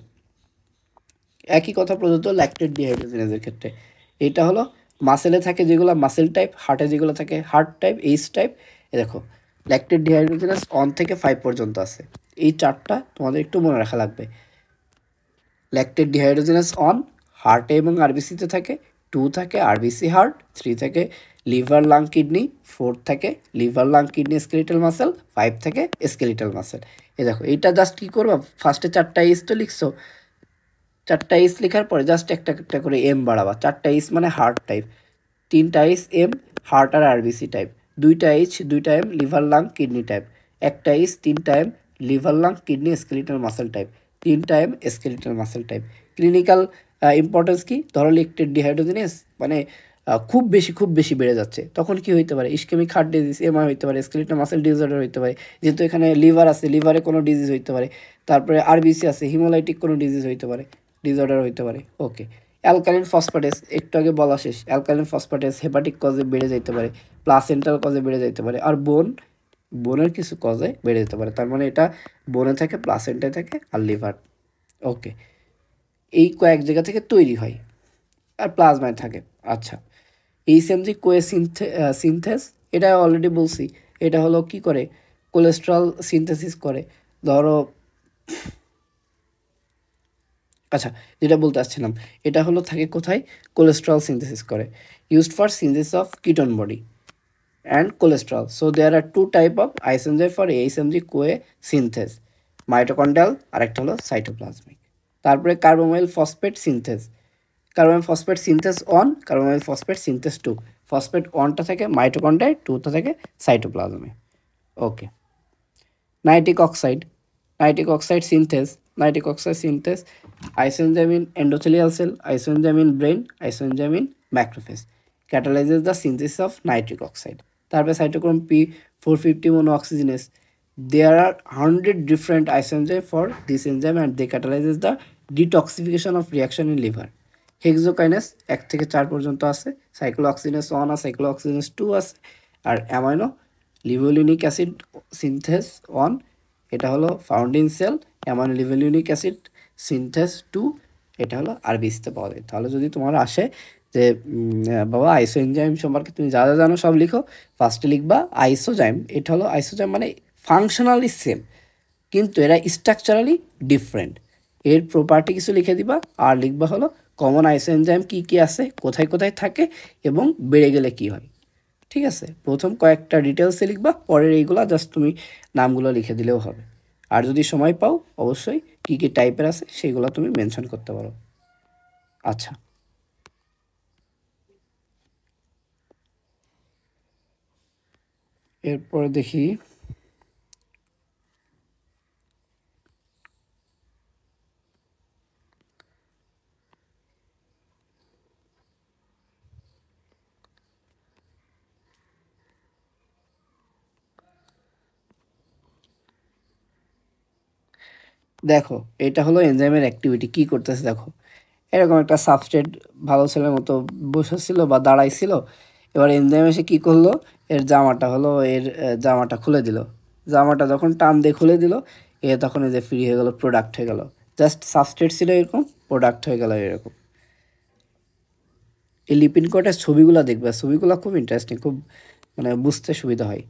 Speaker 1: একই কথা প্রযোজ্য ল্যাকটেড ডিহাইড্রোজেনেজের ক্ষেত্রে। এটা হলো মাসেলে থাকে যেগুলো মাসেল টাইপ, হার্টে যেগুলো থাকে হার্ট টাইপ, এইচ টাইপ। দেখো ল্যাকটেট ডিহাইড্রোজেনাস অন থেকে 5 পর্যন্ত আছে। এই চারটা তোমাদের একটু মনে রাখা লাগবে। ল্যাকটেট ডিহাইড্রোজেনাস অন হার্টে এবং আরবিসিতে থাকে, 2 থাকে আরবিসি হার্ট, 3 থাকে লিভার লাং কিডনি, 4 থাকে liver lung kidney skeletal muscle, 5 থাকে স্কেলিটাল মাসেল। এই দেখো এইটা জাস্ট কী করবা, ফার্স্টে 4টা ইস তো লিখছো, 4টা ইস লেখার পরে জাস্ট একটা একটা করে এম বাড়াবা। 4টা ইস মানে হার্ট টাইপ, 3টা ইস এম হার্ট আর আরবিসি টাইপ, 2টা ইচ 2টা M liver lung kidney type, 1টা ইস 3টা M liver lung kidney skeletal muscle type, 3টা M skeletal muscle type. Clinical importance কি, ধরো ল্যাকটেট ডিহাইড্রোজেনেস মানে খুব বেশি বেড়ে যাচ্ছে, তখন কি হইতে পারে, ইসকেমিক হার্ট ডিজিজ, এমআই হইতে পারে, স্কেলিটাল মাসেল ডিসঅর্ডার হইতে পারে, যেহেতু এখানে লিভার আছে লিভারে কোনো ডিজিজ হইতে পারে, তারপরে আরবিসি আছে হিমোলাইটিক কোনো ডিজিজ হইতে পারে, ডিসঅর্ডার হইতে পারে। ওকে, অ্যালকালিন ফসফেটেস একটু আগে বলা শেষ, অ্যালকালিন ফসফেটেস হেপাটিক কজে বেড়ে যেতে পারে, প্লাসেন্টাল কজে বেড়ে যেতে পারে, আর বোনের কিছু কজে বেড়ে যেতে পারে, তার মানে এটা বোনে থাকে, প্লাসেন্টায় থাকে আর লিভার। ওকে, এই কয়েক জায়গা থেকে তৈরি হয় আর প্লাজমায় থাকে। আচ্ছা, এইচএমজি কোয়ে সিনথেস, এটা অলরেডি বলছি, এটা হলো কি করে, কোলেস্ট্রল সিনথেসিস করে। ধরো আচ্ছা, যেটা বলতে আসছিলাম, এটা হলো থাকে কোথায়, কোলেস্ট্রল সিনথেসিস করে, used for synthesis of ketone body and cholesterol. So there are two type of HMG for HMG CoA synthase, mitochondrial আর একটা হলো সাইটোপ্লাজমিক। তারপরে carbamoyl phosphate synthase, carbamoyl phosphate synthase one, carbamoyl phosphate synthase two, phosphate অনটা থাকে মাইটোকন্ড্রিয়ায়, টুটা থাকে সাইটোপ্লাজমে। Okay, nitric oxide, nitric oxide synthase, nitric oxide synthase isoenzyme in endothelial cell, isoenzyme in brain, isoenzyme in macrophage, catalyzes the synthesis of nitric oxide. তারপরে cytochrome P450 monooxygenase, there are 100 different isoenzyme for this enzyme and they catalyzes the detoxification of reaction in liver. হেক্সোকাইনেস 1 থেকে 4 পর্যন্ত আছে, cyclooxygenase 1 আর cyclooxygenase 2 আছে, আর amino levulinic acid synthase 1, এটা হলো found in cell, amino levulinic acid synthase 2, এটা হলো আরবিসিতে পাওয়া যায়। তাহলে যদি তোমার আসে যে বাবা আইসো এনজাইম সম্পর্কে তুমি যা যা জানো সব লিখো, ফার্স্টে লিখবা আইসোজাইম, এটা হলো আইসোজাইম মানে ফাংশনালি সেম কিন্তু এরা স্ট্রাকচারালি ডিফারেন্ট, এর প্রপার্টি কিছু লিখে দিবা, আর লিখবা হলো কমন আইসো এনজাইম কী কী আছে, কোথায় কোথায় থাকে এবং বেড়ে গেলে কি হয়। ঠিক আছে, প্রথম কয়েকটা ডিটেলসে লিখবা, পরের এইগুলা জাস্ট তুমি নামগুলো লিখে দিলেও হবে। আর যদি সময় পাও অবশ্যই কী কী টাইপের আছে সেইগুলো তুমি মেনশন করতে পারো। আচ্ছা, এরপরে দেখি দেখো, এটা হলো এনজাইমের অ্যাক্টিভিটি কী করতেছে। দেখো এরকম একটা সাবস্ট্রেট ভালো ছেলের মতো বসেছিল বা দাঁড়াইছিল, এবার এনজাইম এসে কী করলো, এর জামাটা হলো এর জামাটা খুলে দিল, জামাটা যখন টান দিয়ে খুলে দিল, এ তখন এই যে ফ্রি হয়ে গেল, প্রোডাক্ট হয়ে গেল, জাস্ট সাবস্ট্রেট ছিল এরকম, প্রোডাক্ট হয়ে গেল এরকম। এই লিপিড কোটের ছবিগুলো দেখবে, ছবিগুলো খুব ইন্টারেস্টিং, খুব মানে বুঝতে সুবিধা হয়।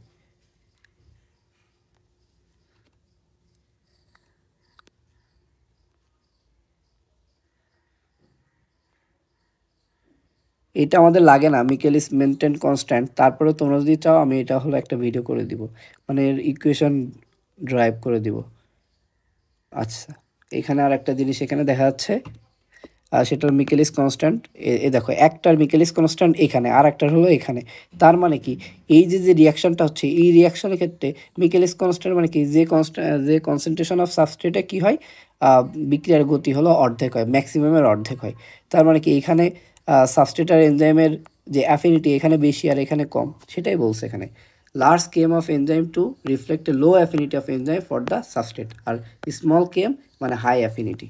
Speaker 1: এটা আমাদের লাগে না, মিকেলিস মেনটেন কনস্ট্যান্ট, তারপরে তোমরা যদি চাও আমি এটা হলো একটা ভিডিও করে দিব, মানে এর ইকুয়েশন ড্রাইভ করে দিব। আচ্ছা, এখানে আর একটা জিনিস এখানে দেখা যাচ্ছে, সেটার মিকেলিস কনস্ট্যান্ট, এ দেখো একটার মিকেলিস কনস্ট্যান্ট এখানে আর একটার হলো এখানে, তার মানে কি এই যে যে রিয়াকশানটা হচ্ছে এই রিয়াকশনের ক্ষেত্রে মিকেলিস কনস্ট্যান্ট মানে কি, যে কনসেন্ট্রেশন অফ সাবস্ট্রেটে কি হয়, বিক্রিয়ার গতি হলো অর্ধেক হয়, ম্যাক্সিমামের অর্ধেক হয়। তার মানে কি এখানে সাবস্ট্রেট আর এনজাইমের যে অ্যাফিনিটি এখানে বেশি আর এখানে কম, সেটাই বলছে এখানে। Large Km of enzyme to reflect a low affinity of enzyme for the substrate, আর স্মল কেম মানে হাই অ্যাফিনিটি।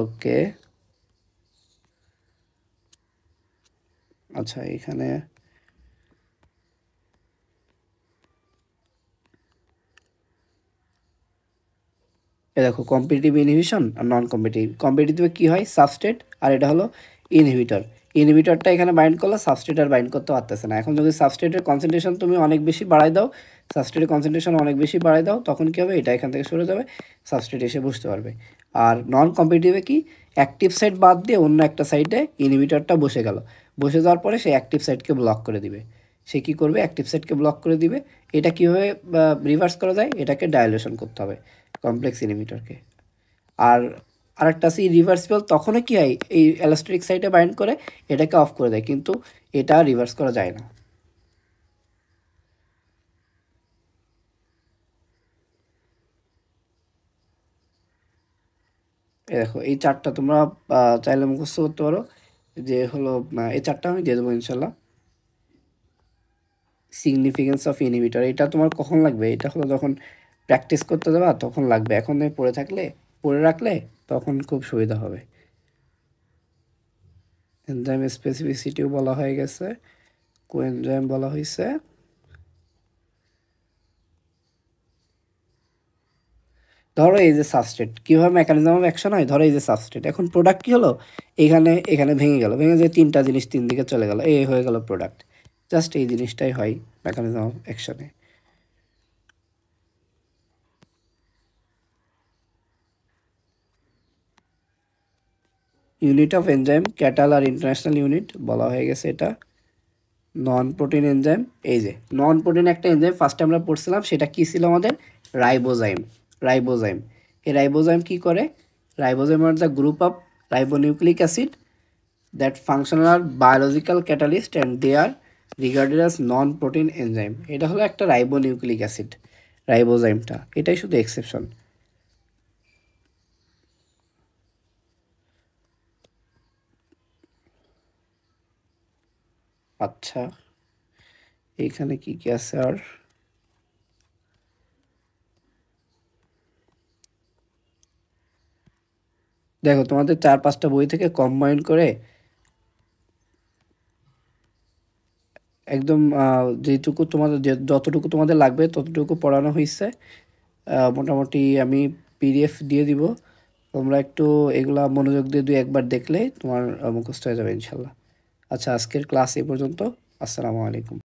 Speaker 1: ওকে, আচ্ছা এখানে এ দেখো কম্পিটিটিভ ইনহিবিশন আর নন কম্পিটিটিভ, কম্পিটিটিভে কী হয় সাবস্ট্রেট, আর এটা হলো ইনহিবিটর। ইনহিবিটরটা এখানে বাইন্ড করলে সাবস্ট্রেট আর বাইন্ড করতে পারতেছে না। এখন যদি সাবস্ট্রেটের কনসেন্ট্রেশন তুমি অনেক বেশি বাড়াই দাও, সাবস্ট্রেটের কনসেন্ট্রেশন অনেক বেশি বাড়াই দাও, তখন কী হবে, এটা এখান থেকে সরে যাবে, সাবস্ট্রেট এসে বসতে পারবে। আর নন কম্পিটিটিভে কি, অ্যাক্টিভ সাইড বাদ দিয়ে অন্য একটা সাইডে ইনহিবিটরটা বসে গেল, বসে যাওয়ার পরে সে অ্যাক্টিভ সাইডকে ব্লক করে দিবে। সে কী করবে, অ্যাক্টিভ সাইডকে ব্লক করে দিবে। এটা কীভাবে রিভার্স করা যায়, এটাকে ডাইলেশন করতে হবে কমপ্লেক্স ইনহিবিটরকে। আর আরেকটা আছে রিভার্সিবল, তখনও কি হয়, এই অ্যালোস্টেরিক সাইটে বাইন্ড করে এটাকে অফ করে দেয়, কিন্তু এটা রিভার্স করা যায় না। দেখো এই চারটা তোমরা চাইলে মুখস্থ করতে পারো, যে হলো এই চারটা আমি দিয়ে দেবো ইনশাল্লাহ। সিগনিফিকেন্স অফ ইনহিবিটর, এটা তোমার কখন লাগবে, এটা হলো যখন প্র্যাকটিস করতে যাবা তখন লাগবে। এখন পড়ে রাখলে তখন খুব সুবিধা হবে। এনজাইম স্পেসিফিসিটিও বলা হয়ে গেছে, কোএনজাইম বলা হয়েছে। ধরো এই যে সাবস্ট্রেট, কীভাবে মেকানিজম অফ অ্যাকশন হয়, ধরো এই যে সাবস্ট্রেট, এখন প্রোডাক্ট কী হলো, এখানে এখানে ভেঙে গেল, ভেঙে যে তিনটা জিনিস তিন দিকে চলে গেল, এই হয়ে গেল প্রোডাক্ট। জাস্ট এই জিনিসটাই হয় মেকানিজম অফ অ্যাকশনে। ইউনিট অফ এনজাইম, ক্যাটাল আর ইন্টারন্যাশনাল ইউনিট বলা হয়ে গেছে এটা। নন প্রোটিন এনজাইম, এই যে নন প্রোটিন একটা এনজাইম ফার্স্টে আমরা পড়ছিলাম, সেটা কী ছিল আমাদের, রাইবোজাইম। রাইবোজাইম, এই রাইবোজাইম কী করে, ribozyme are the group of ribonucleic acid that function are biological catalyst and they are regarded as non-protein enzyme। এটা হলো একটা রাইবোনিউক্লিক অ্যাসিড, রাইবোজাইমটা, এটাই শুধু এক্সেপশন। আচ্ছা, এখানে কি কি আছে আর, দেখো তোমাদের 4-5টা বই থেকে কম্বাইন করে একদম যেটুকু তোমাদের যতটুকু তোমাদের লাগবে ততটুকু পড়ানো হয়েছে। মোটামুটি আমি পিডিএফ দিয়ে দিব, তোমরা একটু এগুলা মনোযোগ দিয়ে 2-1বার দেখলে তোমার মুখস্থ হয়ে যাবে ইনশাল্লাহ। আচ্ছা, আজকের ক্লাস এই পর্যন্ত। আসসালামু আলাইকুম।